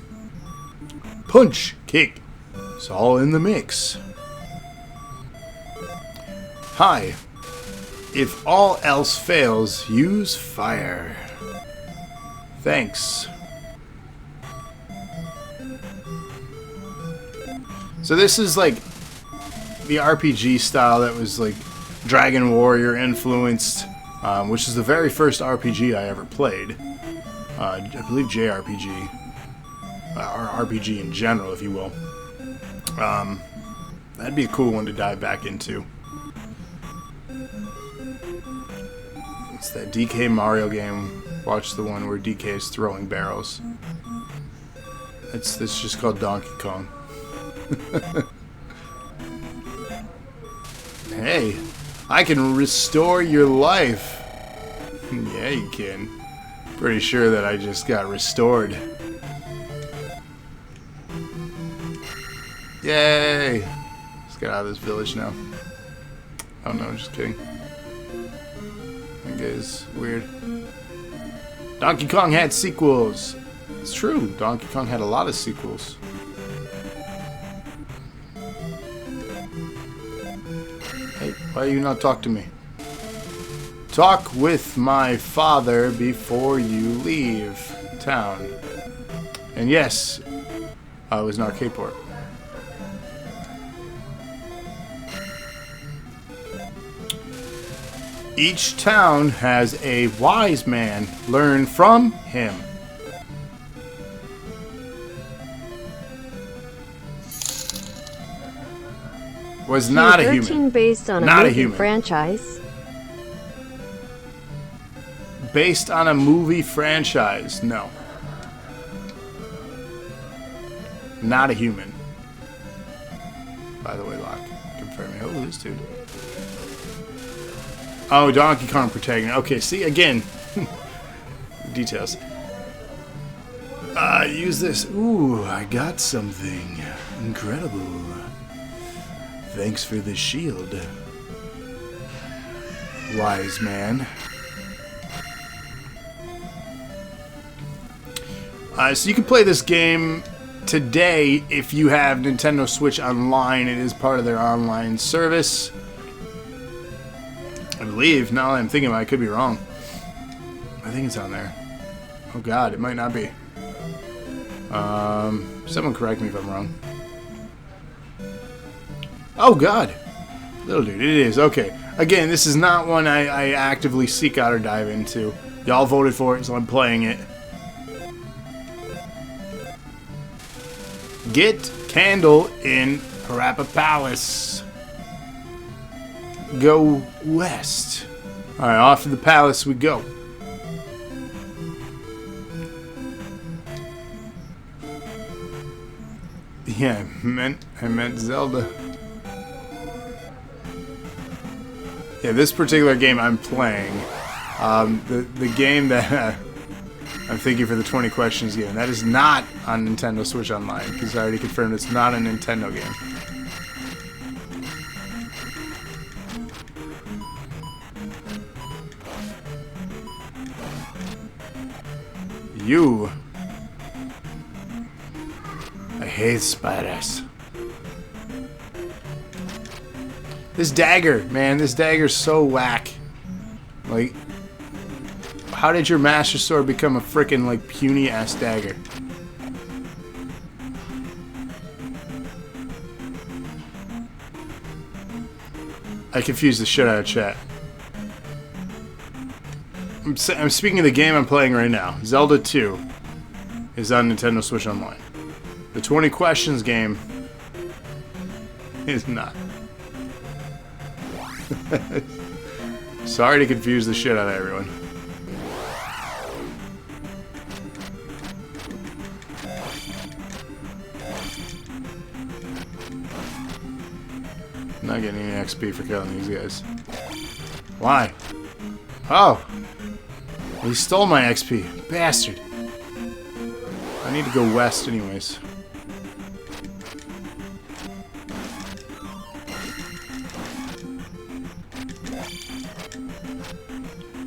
Punch, kick. It's all in the mix. Hi. If all else fails, use fire. Thanks. So this is like the RPG style that was like Dragon Warrior influenced, which is the very first RPG I ever played. I believe JRPG, or RPG in general, if you will. That'd be a cool one to dive back into. It's that DK Mario game. Watch the one where DK is throwing barrels. It's just called Donkey Kong. Hey, I can restore your life. Yeah, you can. Pretty sure that I just got restored. Yay! Let's get out of this village now. Oh no, just kidding. That guy's weird. Donkey Kong had sequels. It's true. Donkey Kong had a lot of sequels. Hey, why you not talk to me? Talk with my father before you leave town. And yes, it was an arcade port. Each town has a wise man. Learn from him. Was not a human. Based on Not a a movie human. franchise. Based on a movie franchise. No. Not a human. By the way, Locke. Confirming. Oh, this dude. Oh, Donkey Kong protagonist. Okay, see, again. Details. Use this. Ooh, I got something incredible. Thanks for the shield, wise man. So you can play this game today if you have Nintendo Switch Online. It is part of their online service. I believe. Now that I'm thinking about it, I could be wrong. I think it's on there. Oh god, it might not be. Someone correct me if I'm wrong. Oh god! Little dude, it is. Okay. Again, this is not one I actively seek out or dive into. Y'all voted for it, so I'm playing it. Get Candle in Parappa Palace. Go west. Alright, off to the palace we go. Yeah, I meant Zelda. Yeah, this particular game I'm playing, the game that I'm thinking for the 20 questions game, that is not on Nintendo Switch Online, because I already confirmed it's not a Nintendo game. You. I hate spiders. This dagger, man, this dagger's so whack. Like, how did your Master Sword become a frickin' like puny ass dagger? I confused the shit out of chat. I'm speaking of the game I'm playing right now. Zelda 2 is on Nintendo Switch Online. The 20 questions game is not. Sorry to confuse the shit out of everyone. I'm not getting any XP for killing these guys. Why? Oh! He stole my XP. Bastard. I need to go west anyways.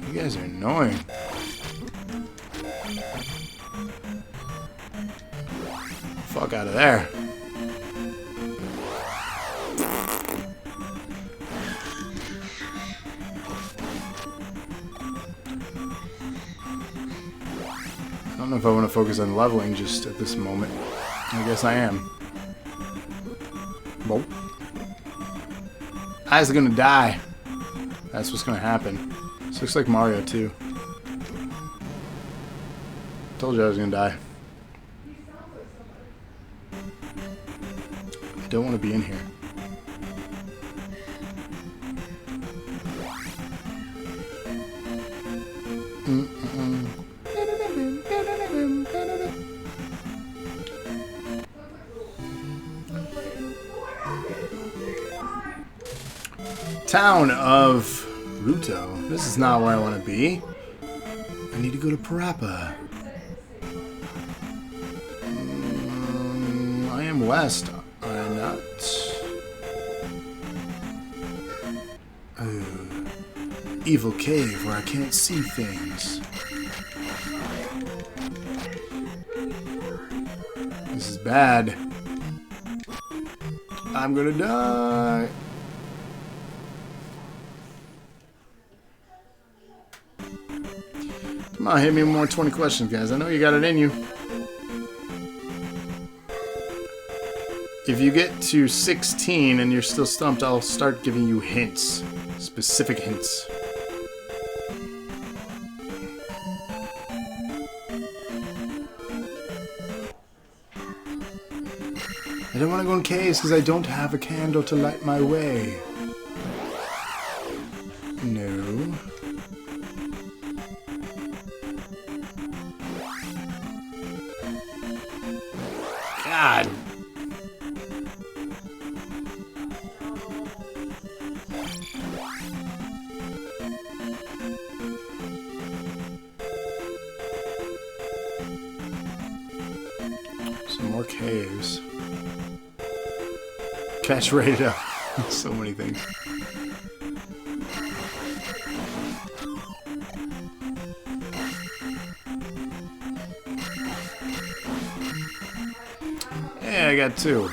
You guys are annoying. Fuck out of there. know if I want to focus on leveling just at this moment. I guess I am. Well, Eyes are gonna die. That's what's gonna happen. This looks like Mario too. Told you I was gonna die. I don't want to be in here. Town of Ruto. This is not where I want to be. I need to go to Parappa. I am west. I'm not. Evil cave where I can't see things. This is bad. I'm gonna die. Come on, hit me with more 20 questions, guys. I know you got it in you. If you get to 16 and you're still stumped, I'll start giving you hints. Specific hints. I don't want to go in caves because I don't have a candle to light my way. No. God. Some more caves. Catch rated up. So many things. Yeah, I got 2.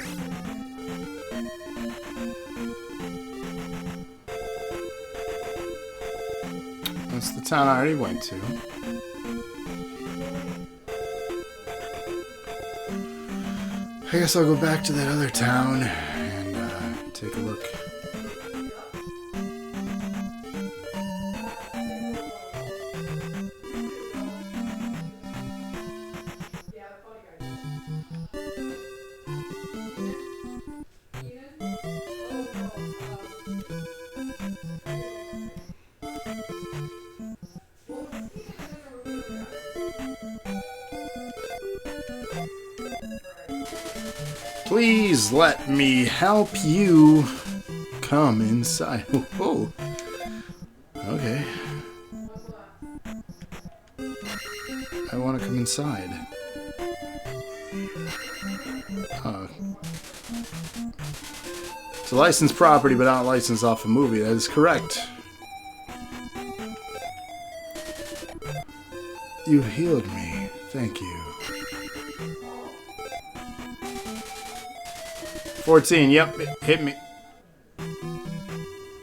That's the town I already went to. I guess I'll go back to that other town and take a look. Please let me help you come inside. Oh, okay. I want to come inside. It's a licensed property, but not licensed off a movie. That is correct. You healed me. Thank you. 14, yep, hit me.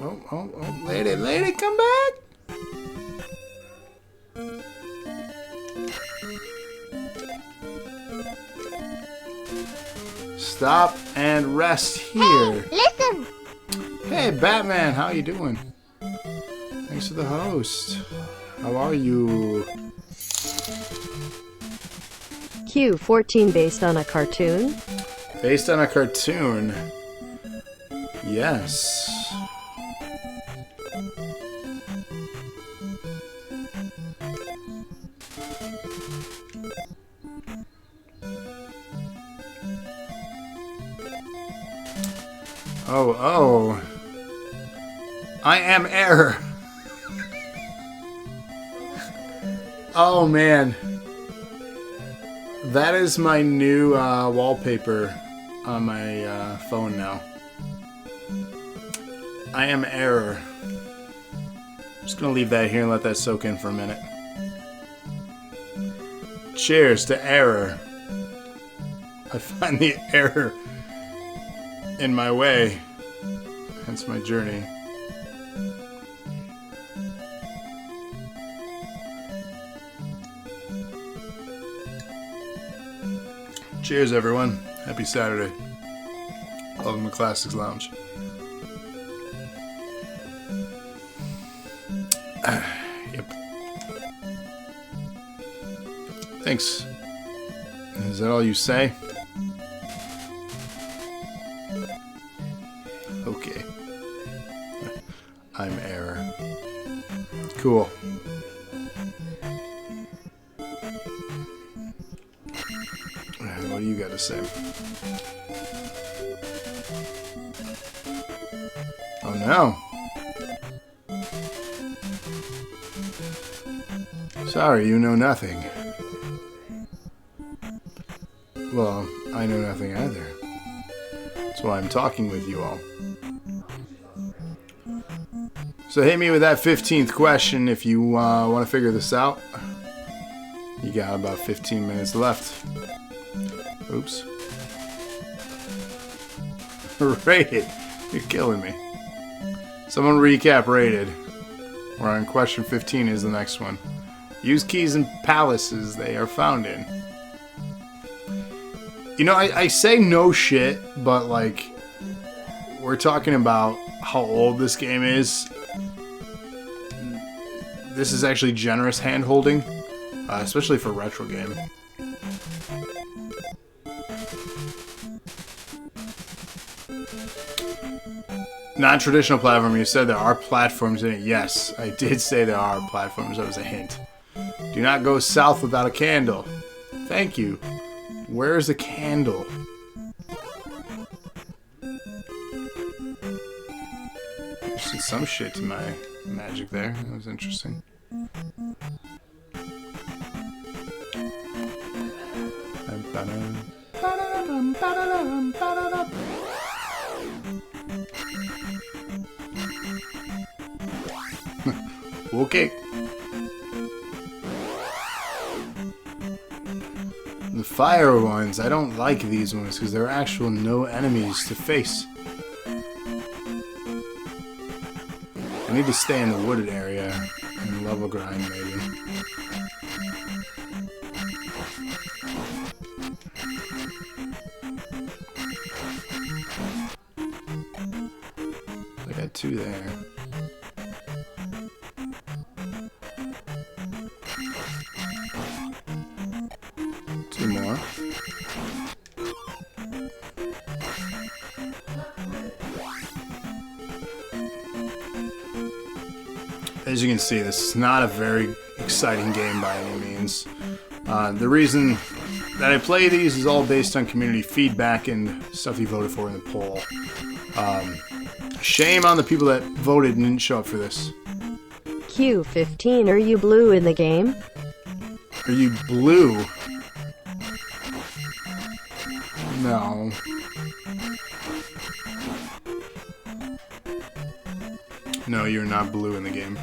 Oh, lady, come back! Stop and rest here. Hey, listen! Hey, Batman, how you doing? Thanks for the host. How are you? Q14 based on a cartoon? Based on a cartoon. Yes. Oh. I am Error. Oh, man. That is my new wallpaper on my phone now. I am Error. Just gonna leave that here and let that soak in for a minute. Cheers to Error. I find the error in my way. Hence my journey. Cheers, everyone. Happy Saturday. Welcome to Classics Lounge. Yep. Thanks. Is that all you say? Okay. I'm error. Cool. What do you got to say? Oh no. Sorry, you know nothing. Well, I know nothing either. That's why I'm talking with you all. So hit me with that 15th question if you want to figure this out. You got about 15 minutes left. Oops. Rated. You're killing me. Someone recap Rated. We're on question 15 is the next one. Use keys in palaces they are found in. You know, I say no shit, but like, we're talking about how old this game is. This is actually generous hand-holding, especially for a retro game. Non-traditional platform, you said there are platforms in it. Yes, I did say there are platforms. That was a hint. Do not go south without a candle. Thank you. Where is the candle? There's some shit to my magic there. That was interesting. Okay. The fire ones, I don't like these ones because there are actual no enemies to face. I need to stay in the wooded area and level grind maybe. I got two there. Two more. As you can see, this is not a very exciting game by any means. The reason that I play these is all based on community feedback and stuff you voted for in the poll. Shame on the people that voted and didn't show up for this. Q15, are you blue in the game? Are you blue? No. No, you're not blue in the game.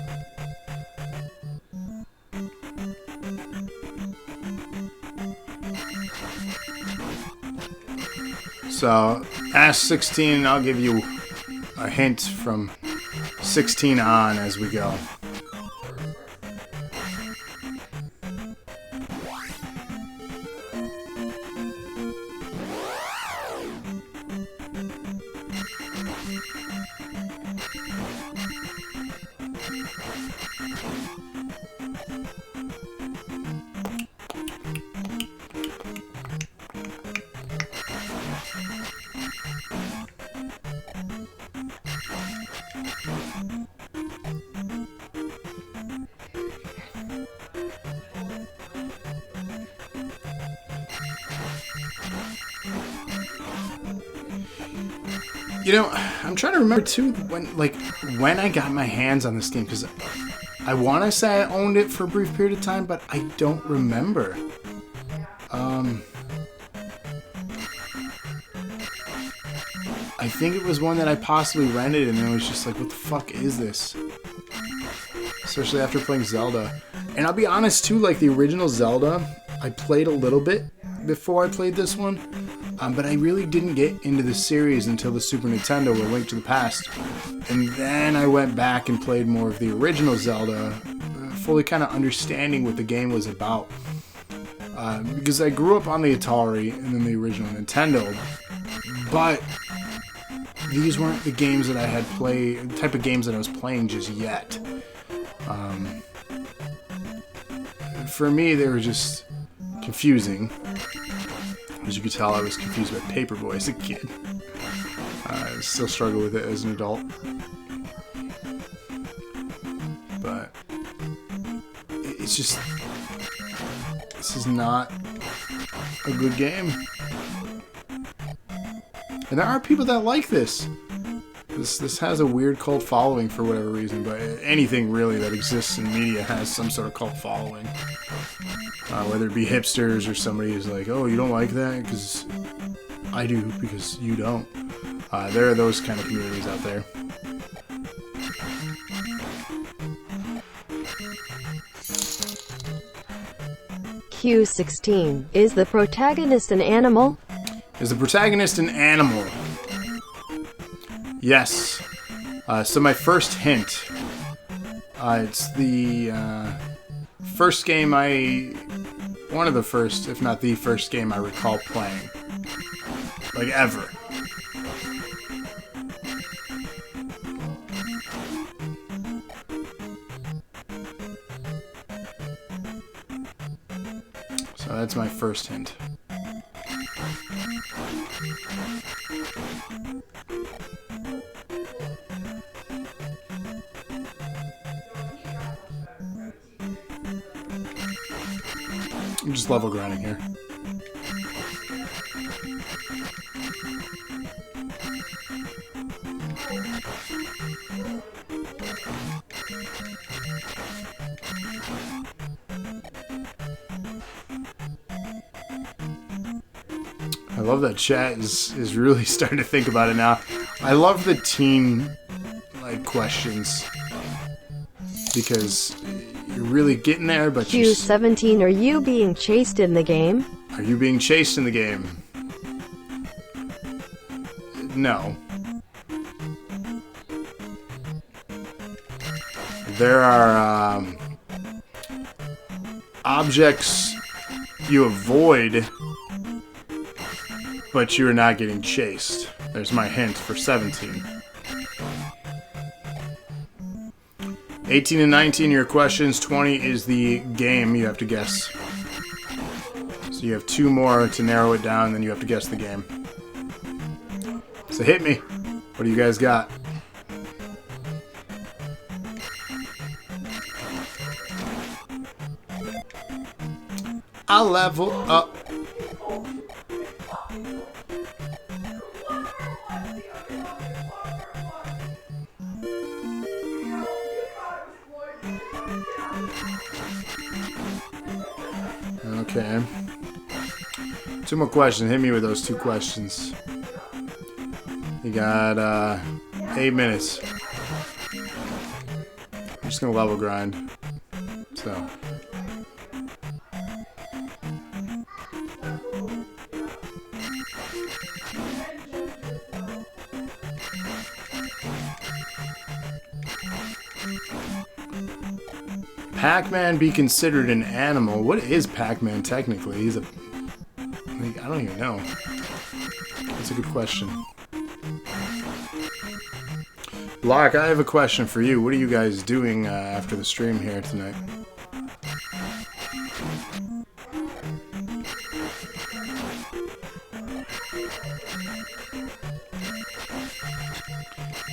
So, ask 16 and I'll give you a hint from 16 on as we go. You know, I'm trying to remember too when I got my hands on this game, because I want to say I owned it for a brief period of time, but I don't remember. I think it was one that I possibly rented, and I was just like, what the fuck is this? Especially after playing Zelda. And I'll be honest too, like the original Zelda, I played a little bit before I played this one. But I really didn't get into the series until the Super Nintendo or Link to the Past. And then I went back and played more of the original Zelda, fully kind of understanding what the game was about. Because I grew up on the Atari and then the original Nintendo, but these weren't the games that I had played, the type of games that I was playing just yet. For me, they were just confusing. As you could tell, I was confused by Paperboy as a kid. I still struggle with it as an adult. But it's just, this is not a good game. And there are people that like this. This has a weird cult following for whatever reason, but anything really that exists in media has some sort of cult following. Whether it be hipsters or somebody who's like, oh, you don't like that? Because I do, because you don't. There are those kind of communities out there. Q16. Is the protagonist an animal? Is the protagonist an animal? Yes. So my first hint. It's the first game one of the first, if not the first game I recall playing. Like, ever. So that's my first hint. I'm just level grinding here. I love that chat is really starting to think about it now. I love the teen questions because you're really getting there, but Q17, are you being chased in the game? Are you being chased in the game? No. There are objects you avoid, but you're not getting chased. There's my hint for 17. 18 and 19 are your questions. 20 is the game you have to guess. So you have 2 more to narrow it down, then you have to guess the game. So hit me. What do you guys got? I'll level up. Okay. 2 more questions. Hit me with those 2 questions. You got 8 minutes. I'm just gonna level grind. So. Pac-Man be considered an animal? What is Pac-Man technically? He's a... I don't even know. That's a good question. Lark, I have a question for you. What are you guys doing after the stream here tonight?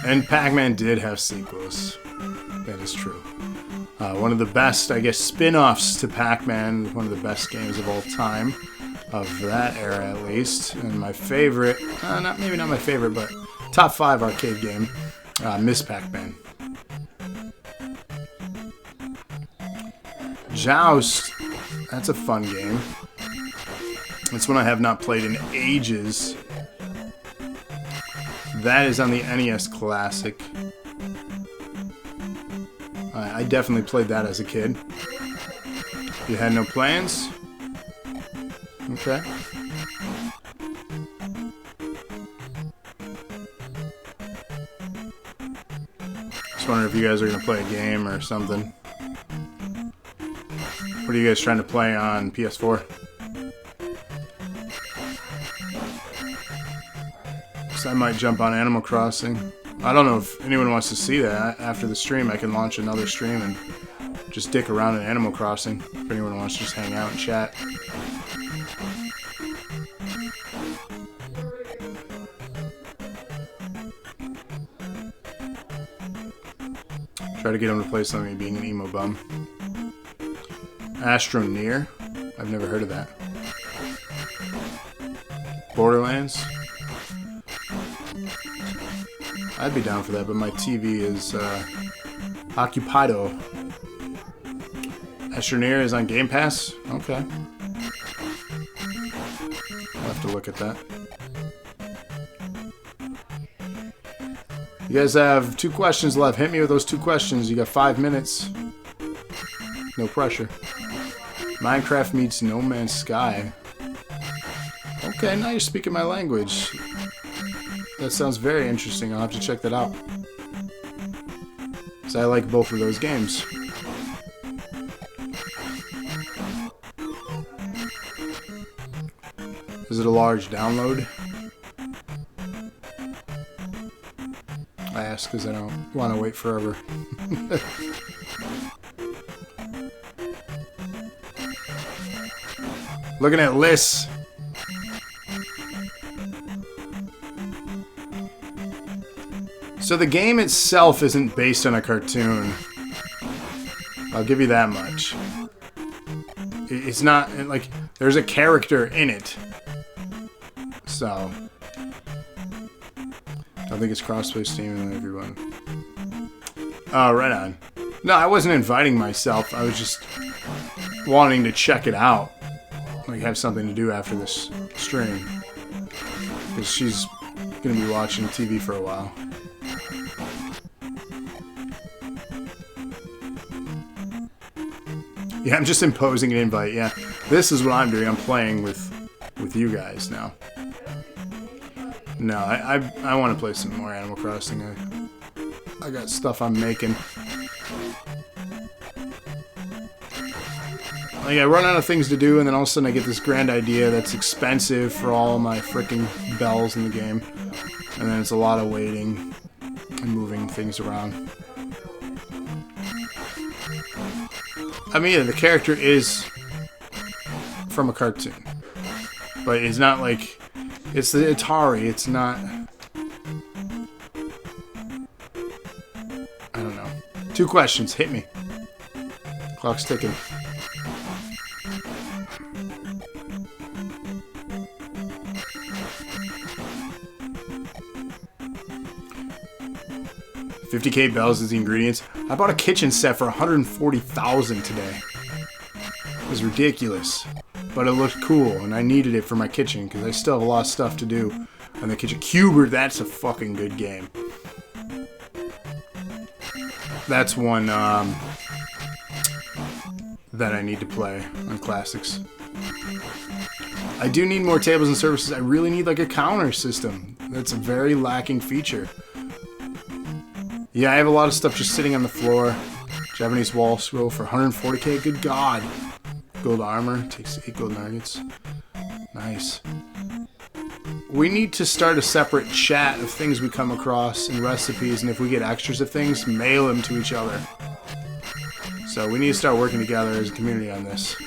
And Pac-Man did have sequels. That is true. One of the best, I guess, spin-offs to Pac-Man. One of the best games of all time. Of that era, at least. And my favorite, maybe not my favorite, but top 5 arcade game. Miss Pac-Man. Joust. That's a fun game. That's one I have not played in ages. That is on the NES Classic. I definitely played that as a kid. You had no plans? Okay. Just wondering if you guys are going to play a game or something. What are you guys trying to play on PS4? So I might jump on Animal Crossing. I don't know if anyone wants to see that. After the stream, I can launch another stream and just dick around in Animal Crossing. If anyone wants to just hang out and chat. Try to get him to play something being an emo bum. Astroneer? I've never heard of that. Borderlands? I'd be down for that, but my TV is occupado. Astroneer is on Game Pass? Okay. I'll have to look at that. You guys have 2 questions left. Hit me with those 2 questions. You got 5 minutes. No pressure. Minecraft meets No Man's Sky. Okay, now you're speaking my language. That sounds very interesting. I'll have to check that out. So I like both of those games. Is it a large download? I ask because I don't want to wait forever. Looking at lists. So the game itself isn't based on a cartoon. I'll give you that much. It's not, like, there's a character in it. So, I think it's crossplay Steam with everyone. Oh, right on. No, I wasn't inviting myself. I was just wanting to check it out. Like, have something to do after this stream. Because she's going to be watching TV for a while. Yeah, I'm just imposing an invite, yeah. This is what I'm doing. I'm playing with you guys now. No, I want to play some more Animal Crossing. I got stuff I'm making. Like, I run out of things to do, and then all of a sudden I get this grand idea that's expensive for all my freaking bells in the game. And then it's a lot of waiting and moving things around. I mean, yeah, the character is from a cartoon. But it's not like... It's the Atari, it's not... I don't know. 2 questions, hit me. Clock's ticking. $50K bells is the ingredients. I bought a kitchen set for $140,000 today. It was ridiculous. But it looked cool, and I needed it for my kitchen, because I still have a lot of stuff to do on the kitchen. Cuber, that's a fucking good game. That's one that I need to play on Classics. I do need more tables and services. I really need, like, a counter system. That's a very lacking feature. Yeah, I have a lot of stuff just sitting on the floor. Japanese wall scroll for 140K. Good God. Gold armor. Takes 8 gold nuggets. Nice. We need to start a separate chat of things we come across and recipes, and if we get extras of things, mail them to each other. So we need to start working together as a community on this.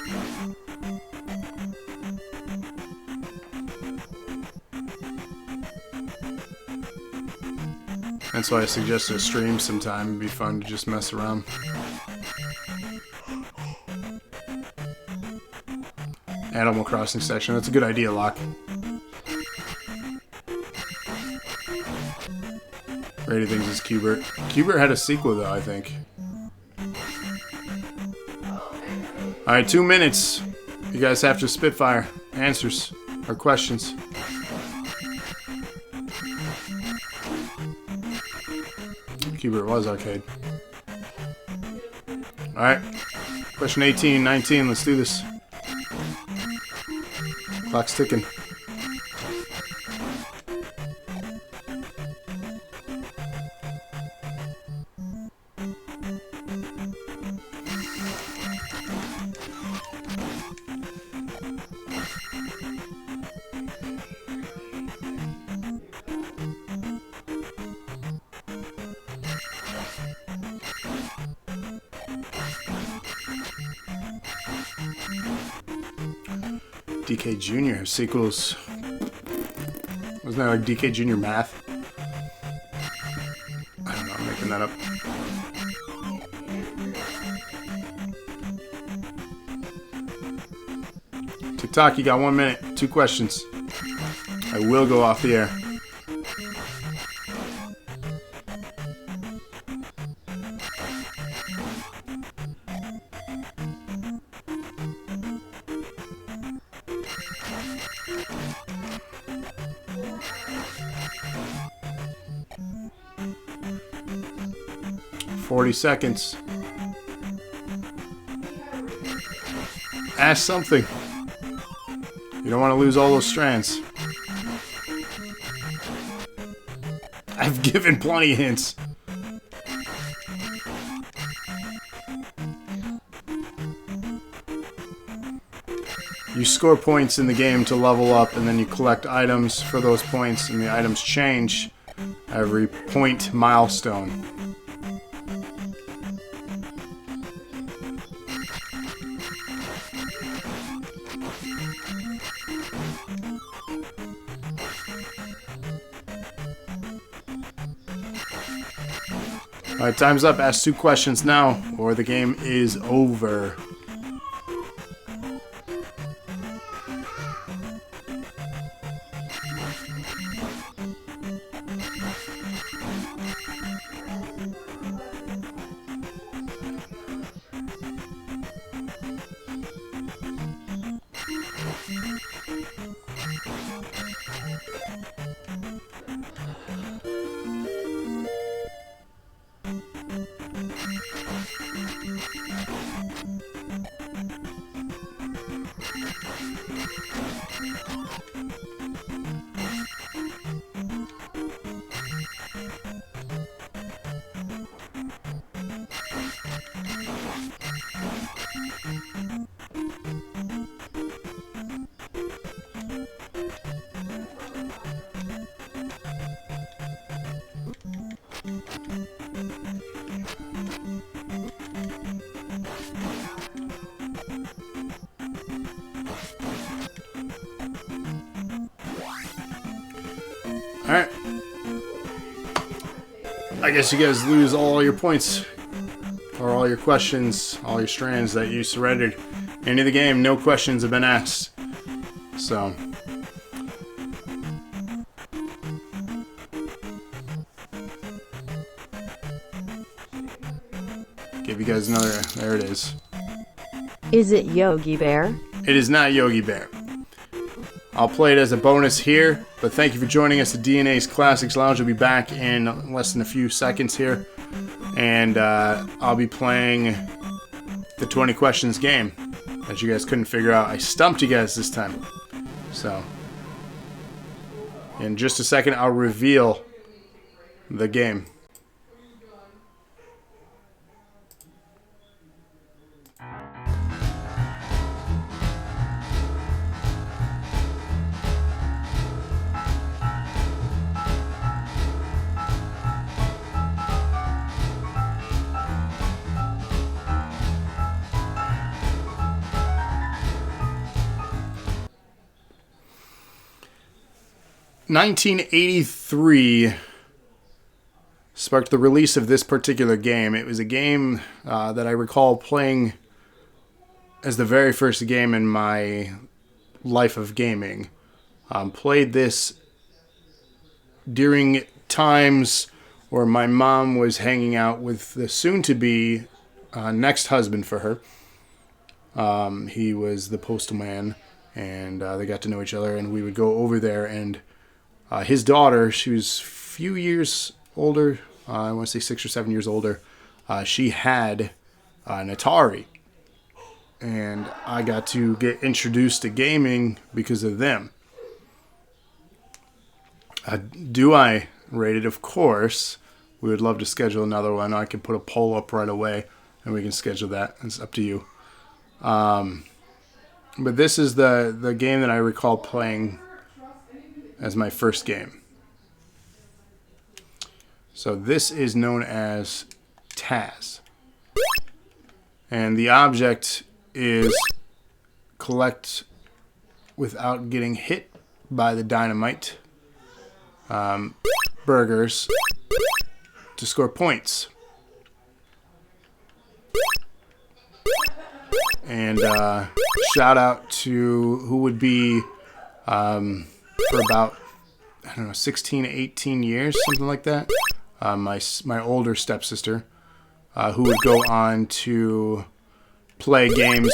That's why I suggested a stream sometime. It'd be fun to just mess around. Animal Crossing section. That's a good idea, Locke. Rated things is Cubert. Cubert had a sequel, though, I think. Alright, 2 minutes. You guys have to spitfire answers or questions. Cubert was arcade. Alright. Question 18, 19. Let's do this. Clock's ticking. DK Jr. sequels. Wasn't that like DK Jr. Math? I don't know, I'm making that up. TikTok, you got 1 minute. 2 questions. I will go off the air. $40 seconds. Ask something. You don't want to lose all those strands. I've given plenty of hints. You score points in the game to level up, and then you collect items for those points, and the items change every point milestone. Alright, time's up. Ask 2 questions now, or the game is over. Alright. I guess you guys lose all your points. Or all your questions, all your strands that you surrendered. End of the game, no questions have been asked. So. Give you guys another, there it is. Is it Yogi Bear? It is not Yogi Bear. I'll play it as a bonus here, but thank you for joining us at DNA's Classics Lounge. We'll be back in less than a few seconds here, and I'll be playing the 20 questions game that you guys couldn't figure out. I stumped you guys this time. So, in just a second, I'll reveal the game. (1983) sparked the release of this particular game. It was a game that I recall playing as the very first game in my life of gaming. Played this during times where my mom was hanging out with the soon-to-be next husband for her. He was the postal man, and they got to know each other, and we would go over there, and his daughter, she was a few years older, I want to say 6 or 7 years older, she had an Atari. And I got to get introduced to gaming because of them. Do I rate it? Of course. We would love to schedule another one. I can put a poll up right away, and we can schedule that. It's up to you. But this is the game that I recall playing as my first game. So this is known as Taz. And the object is collect without getting hit by the dynamite burgers to score points. And shout out to who would be for about, I don't know, 16, 18 years, something like that. My older stepsister, who would go on to play games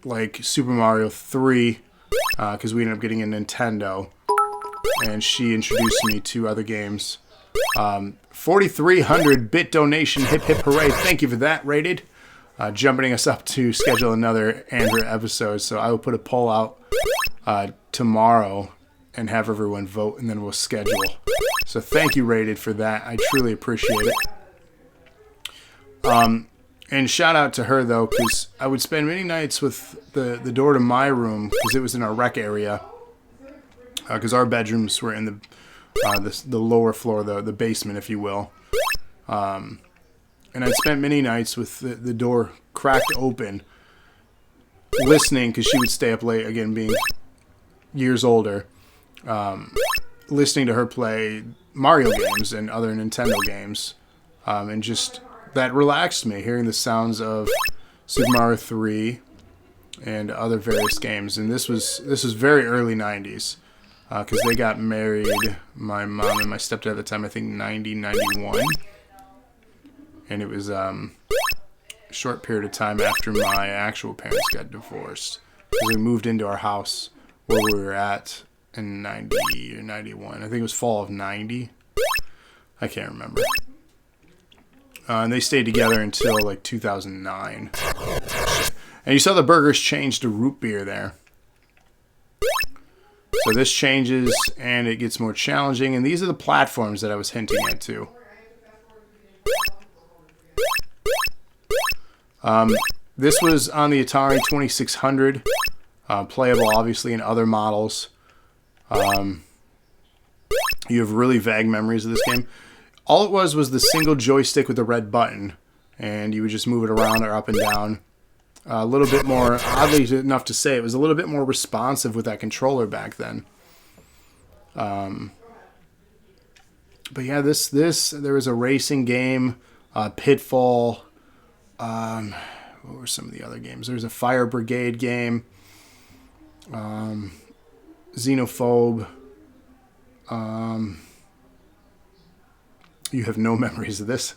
like Super Mario 3, because we ended up getting a Nintendo, and she introduced me to other games. 4,300 bit donation, hip hip hooray! Thank you for that, Rated. Jumping us up to schedule another Andrew episode. So I will put a poll out tomorrow and have everyone vote, and then we'll schedule. So thank you, Rated, for that. I truly appreciate it. And shout out to her, though, because I would spend many nights with the door to my room, because it was in our rec area, because our bedrooms were in the lower floor, the basement, if you will. And I'd spent many nights with the door cracked open, listening, because she would stay up late, again, being years older, listening to her play Mario games and other Nintendo games. And just, that relaxed me, hearing the sounds of Super Mario 3 and other various games. And this was very early 90s, because they got married, my mom and my stepdad at the time, I think 91. And it was a short period of time after my actual parents got divorced. We moved into our house where we were at in 90 or 91. I think it was fall of 90. I can't remember. And they stayed together until like 2009. And you saw the burgers change to root beer there. So this changes and it gets more challenging. And these are the platforms that I was hinting at too. This was on the Atari 2600, playable obviously in other models. You have really vague memories of this game. All it was the single joystick with the red button, and you would just move it around or up and down. A little bit more, oddly enough to say, it was a little bit more responsive with that controller back then. But yeah, there was a racing game, Pitfall. What were some of the other games? There's a Fire Brigade game, Xenophobe. You have no memories of this.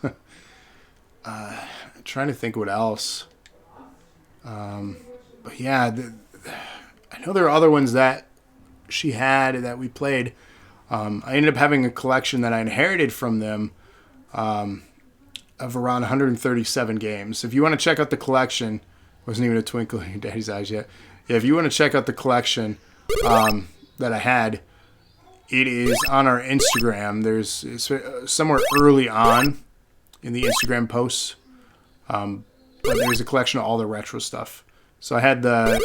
Trying to think what else. But yeah, I know there are other ones that she had that we played. I ended up having a collection that I inherited from them, of around 137 games. If you want to check out the collection, wasn't even a twinkle in your daddy's eyes yet. Yeah, if you want to check out the collection that I had, it is on our Instagram. It's somewhere early on in the Instagram posts, but there's a collection of all the retro stuff. So I had the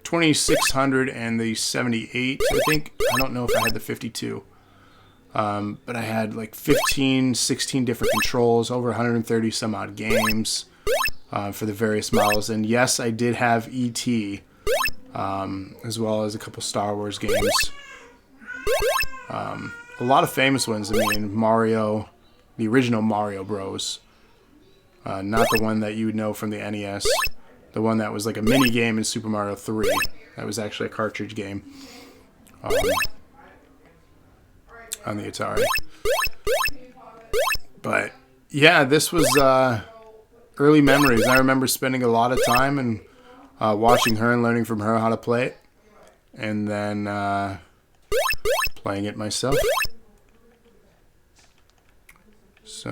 2600 and the 78, I think. I don't know if I had the 52. But I had like 15, 16 different controls, over 130 some odd games for the various models. And yes, I did have E.T., as well as a couple Star Wars games. A lot of famous ones. I mean, Mario, the original Mario Bros. Not the one that you would know from the NES. The one that was like a mini game in Super Mario 3. That was actually a cartridge game. On the Atari. But yeah, this was early memories. I remember spending a lot of time and watching her and learning from her how to play it, and then playing it myself. So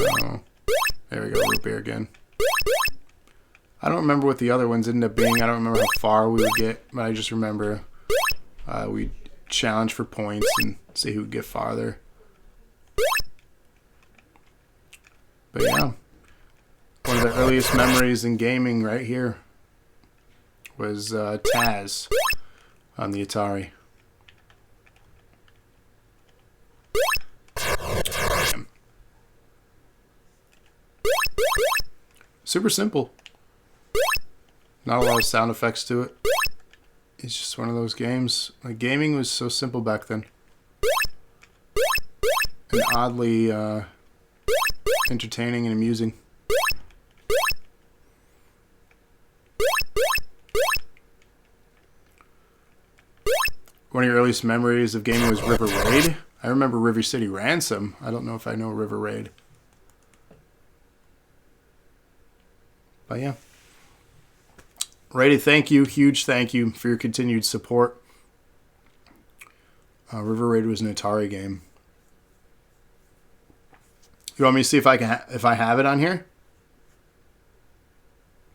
there we go, root beer again. I don't remember what the other ones ended up being. I don't remember how far we would get, but I just remember we'd challenge for points and see who would get farther. But yeah, one of the earliest memories in gaming right here was Taz on the Atari. Super simple. Not a lot of sound effects to it. It's just one of those games. Like, gaming was so simple back then. And oddly entertaining and amusing. One of your earliest memories of gaming was River Raid. I remember River City Ransom. I don't know if I know River Raid. But yeah. Rated, thank you. Huge thank you for your continued support. River Raid was an Atari game. You want me to see if I can if I have it on here?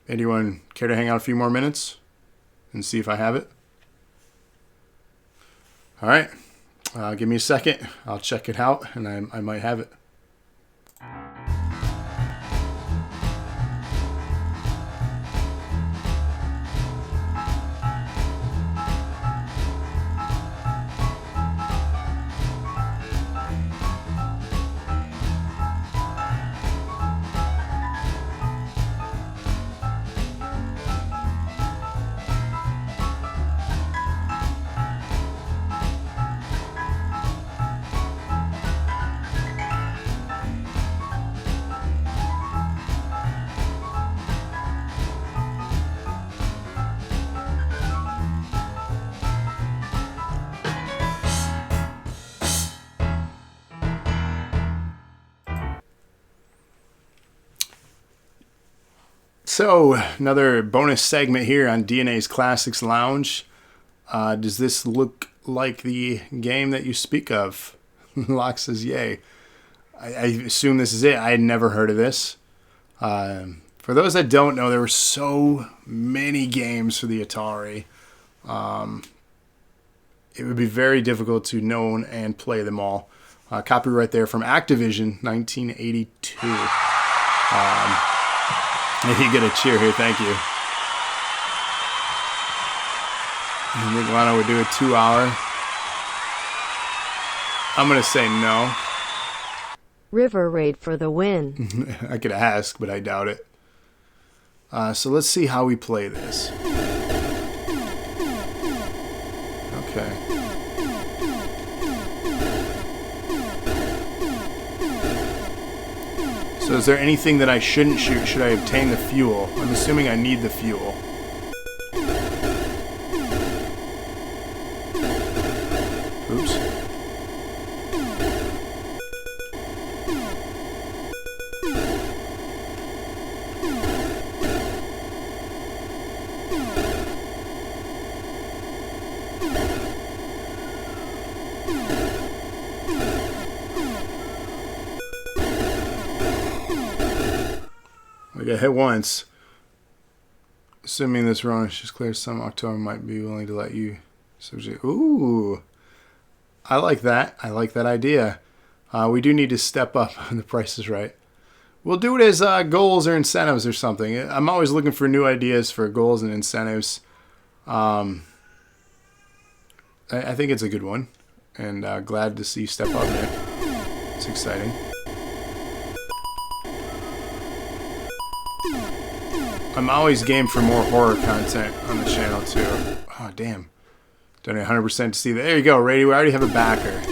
Anyone care to hang out a few more minutes and see if I have it? All right. Give me a second. I'll check it out, and I might have it. So, another bonus segment here on DNA's Classics Lounge. Does this look like the game that you speak of? Locke says, yay. I assume this is it. I had never heard of this. For those that don't know, there were so many games for the Atari. It would be very difficult to know and play them all. Copyright there from Activision, 1982. Maybe you get a cheer here. Thank you. I think Lana would do a 2-hour. I'm going to say no. River Raid for the win. I could ask, but I doubt it. So let's see how we play this. Okay. So is there anything that I shouldn't shoot? Should I obtain the fuel? I'm assuming I need the fuel. Oops. I got hit once. Assuming this run is just clear, some October might be willing to let you subject. Ooh, I like that. I like that idea. We do need to step up when the price is right. We'll do it as goals or incentives or something. I'm always looking for new ideas for goals and incentives. I think it's a good one, and glad to see you step up, man. It's exciting. I'm always game for more horror content on the channel too. Oh damn! Donate 100% to see that. There you go, Rated. We already have a backer.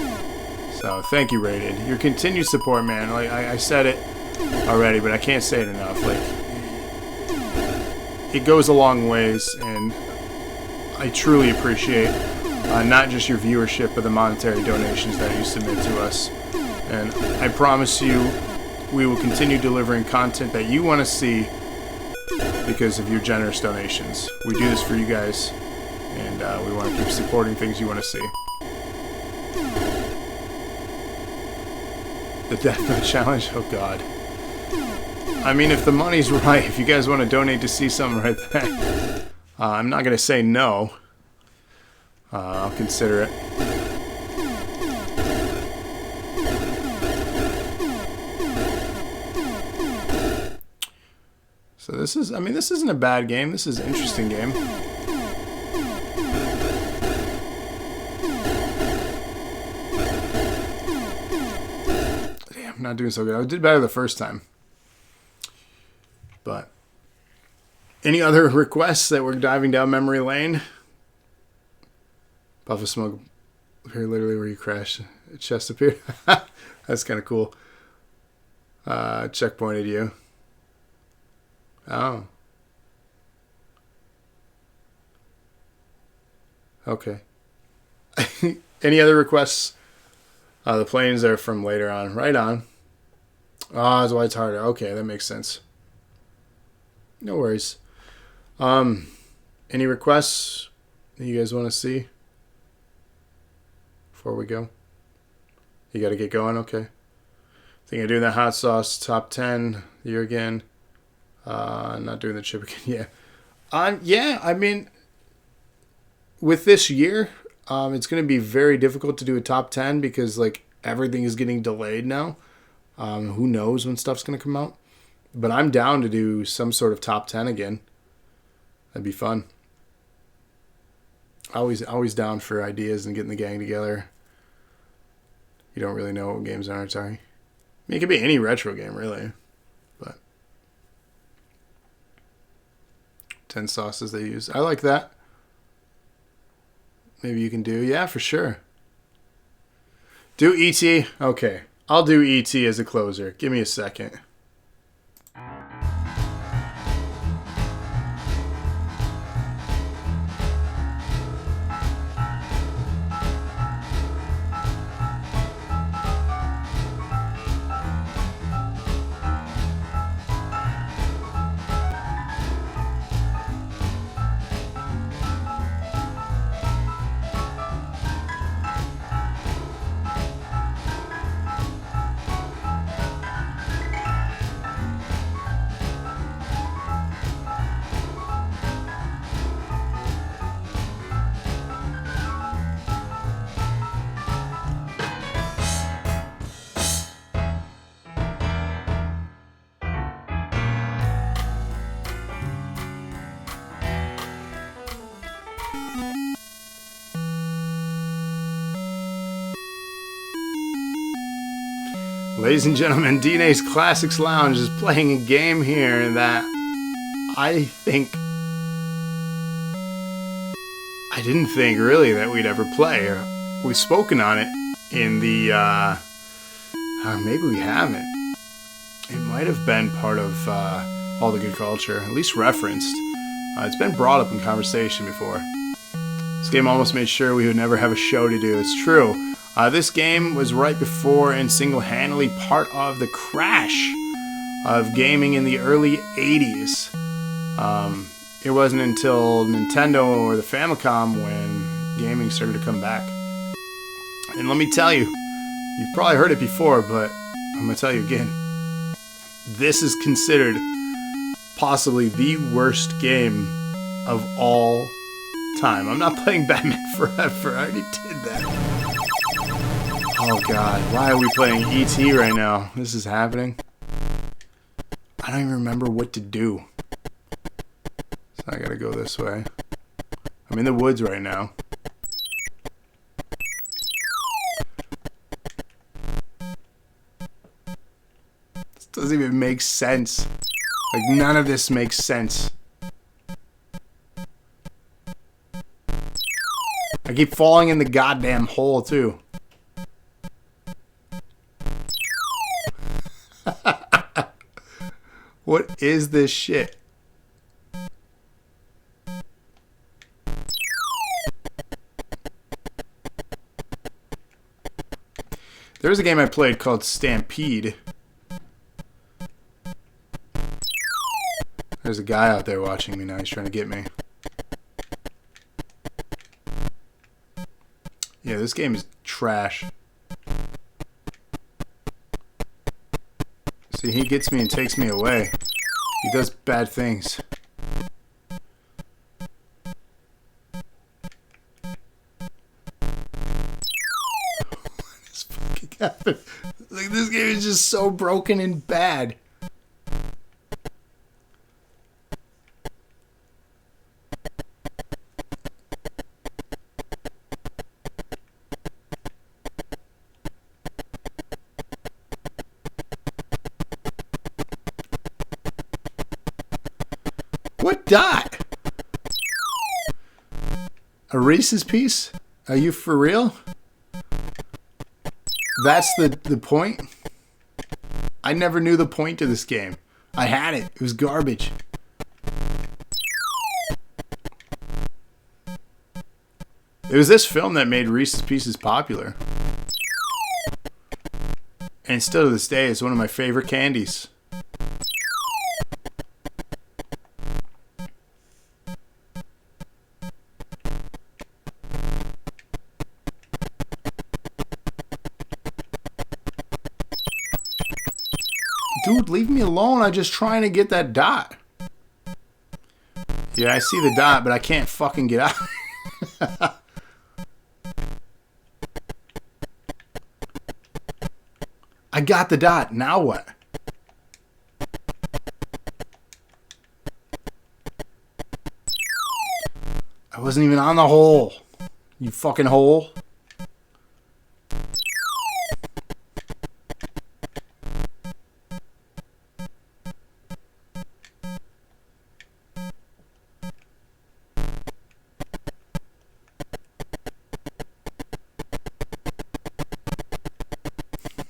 So thank you, Rated. Your continued support, man. Like I said it already, but I can't say it enough. Like it goes a long ways, and I truly appreciate not just your viewership, but the monetary donations that you submit to us. And I promise you, we will continue delivering content that you want to see because of your generous donations. We do this for you guys, and we want to keep supporting things you want to see. The Death Note Challenge? Oh god. I mean, if the money's right, if you guys want to donate to see something right there, I'm not going to say no. I'll consider it. So this is, I mean, this isn't a bad game. This is an interesting game. Damn, I'm not doing so good. I did better the first time. But any other requests that we're diving down memory lane? Puff of smoke appeared literally where you crashed. A chest appeared. That's kind of cool. Checkpointed you. Oh. Okay. Any other requests? The planes are from later on. Right on. Ah, that's why it's harder. Okay, that makes sense. No worries. Any requests that you guys want to see before we go? You got to get going? Okay. Think of doing the hot sauce top 10 year again. Not doing the chip again. Yeah. Yeah, I mean, with this year, it's going to be very difficult to do a top 10 because, like, everything is getting delayed now. Who knows when stuff's going to come out? But I'm down to do some sort of top 10 again. That'd be fun. Always down for ideas and getting the gang together. You don't really know what games are, sorry. I mean, it could be any retro game, really. But 10 sauces they use. I like that. Maybe you can do. Yeah, for sure. Do E.T. Okay. I'll do E.T. as a closer. Give me a second. Ladies and gentlemen, DNA's Classics Lounge is playing a game here that I didn't think really that we'd ever play. We've spoken on it in the, maybe we haven't. It might have been part of All the Good Culture, at least referenced. It's been brought up in conversation before. This game almost made sure we would never have a show to do. It's true. This game was right before and single-handedly part of the crash of gaming in the early 80s. It wasn't until Nintendo or the Famicom when gaming started to come back. And let me tell you, you've probably heard it before, but I'm going to tell you again. This is considered possibly the worst game of all time. I'm not playing Batman Forever. I already did that. Oh god, why are we playing E.T. right now? This is happening. I don't even remember what to do. So I gotta go this way. I'm in the woods right now. This doesn't even make sense. Like, none of this makes sense. I keep falling in the goddamn hole, too. What is this shit? There was a game I played called Stampede. There's a guy out there watching me now. He's trying to get me. Yeah, this game is trash. See, he gets me and takes me away. He does bad things. What is fucking happening? Like, this game is just so broken and bad. What dot? A Reese's piece? Are you for real? That's the point? I never knew the point to this game. I had it. It was garbage. It was this film that made Reese's Pieces popular. And still to this day, it's one of my favorite candies. Dude, leave me alone. I'm just trying to get that dot. Yeah, I see the dot, but I can't fucking get out. I got the dot. Now what? I wasn't even on the hole. You fucking hole.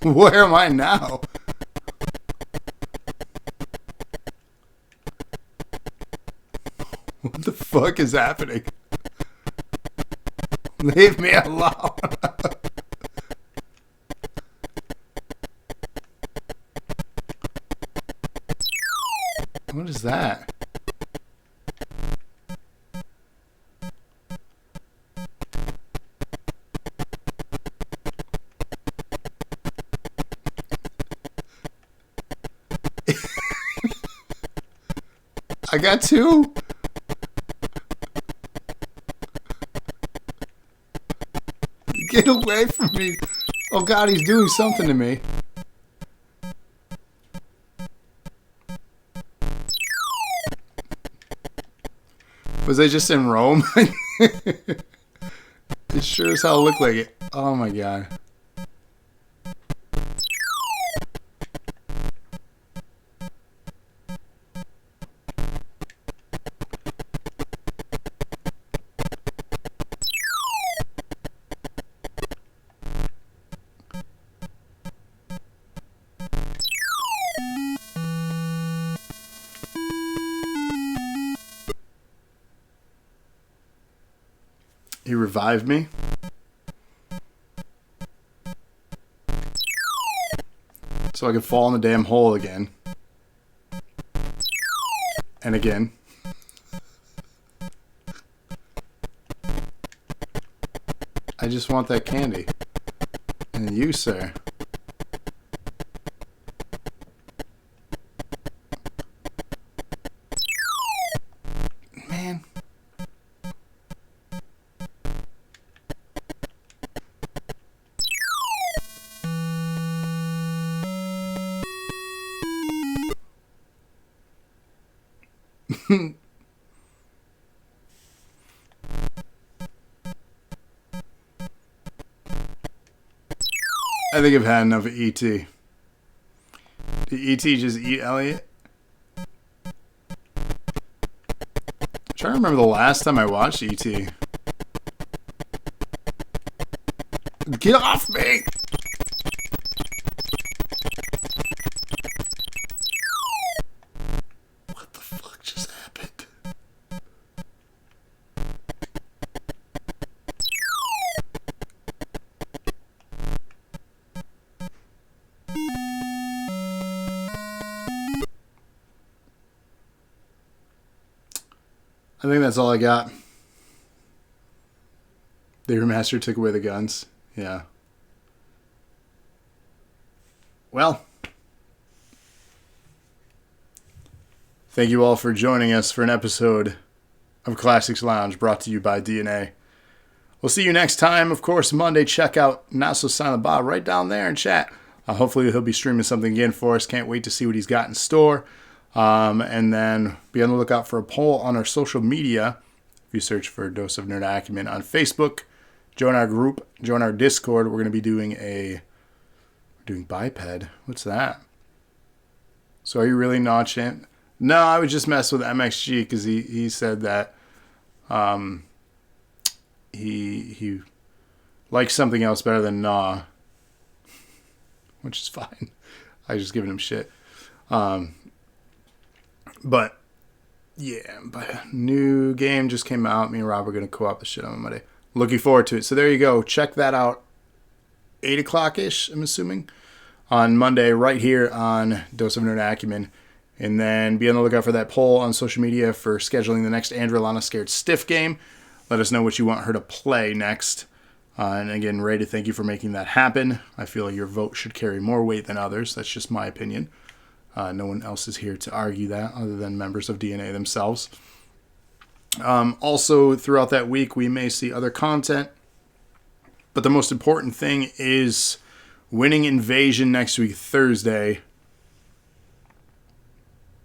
Where am I now? What the fuck is happening? Leave me alone. What is that? I got two. Get away from me. Oh God, he's doing something to me. Was I just in Rome? It sure as hell looked like it. Oh my God. He revived me. So I could fall in the damn hole again. And again. I just want that candy. And you, sir. Man. I think I've had enough of E.T. Did E.T. just eat Elliot? I'm trying to remember the last time I watched E.T. Get off me! What the fuck just happened? I think that's all I got. The remaster took away the guns. Yeah. Well, thank you all for joining us for an episode of Classics Lounge brought to you by DNA. We'll see you next time. Of course, Monday, check out Not So Silent Bob right down there in chat. Hopefully he'll be streaming something again for us. Can't wait to see what he's got in store. And then be on the lookout for a poll on our social media. If you search for Dose of Nerd Acumen on Facebook, join our group, join our Discord. We're going to be doing biped. What's that? So are you really notching? No, I would just mess with MXG because he said that he like something else better than nah, which is fine. I just giving him shit. But yeah, new game just came out. Me and Rob are going to co-op the shit on Monday. Looking forward to it. So there you go. Check that out. 8 o'clock-ish, I'm assuming, on Monday right here on Dose of Nerd Acumen. And then be on the lookout for that poll on social media for scheduling the next Andrea Lana Scared Stiff game. Let us know what you want her to play next. And again, Ray, to thank you for making that happen. I feel like your vote should carry more weight than others. That's just my opinion. No one else is here to argue that other than members of DNA themselves. Also, throughout that week, we may see other content. But the most important thing is winning Invasion next week, Thursday.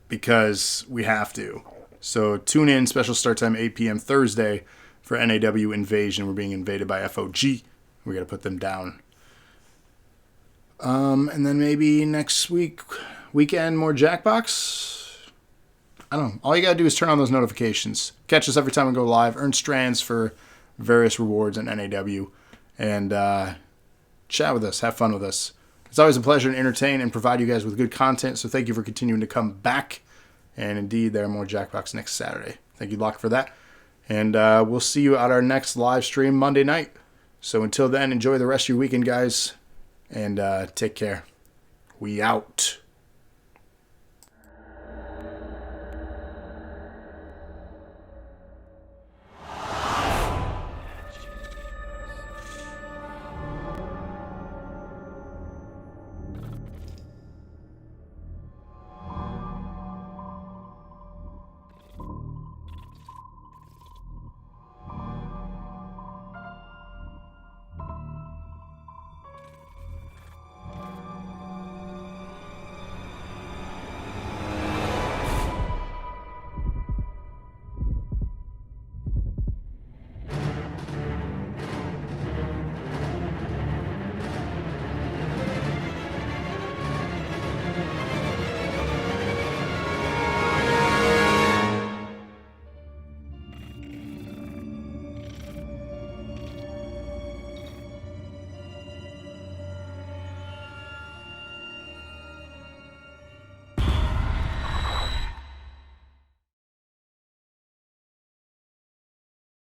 Because we have to. So tune in, special start time 8 p.m. Thursday for NAW Invasion. We're being invaded by FOG. We got to put them down. And then maybe next weekend, more Jackbox. I don't know. All you got to do is turn on those notifications. Catch us every time we go live. Earn strands for various rewards in NAW. And chat with us. Have fun with us. It's always a pleasure to entertain and provide you guys with good content, so thank you for continuing to come back. And indeed, there are more Jackbox next Saturday. Thank you, Locke, for that. And we'll see you at our next live stream Monday night. So until then, enjoy the rest of your weekend, guys, and take care. We out.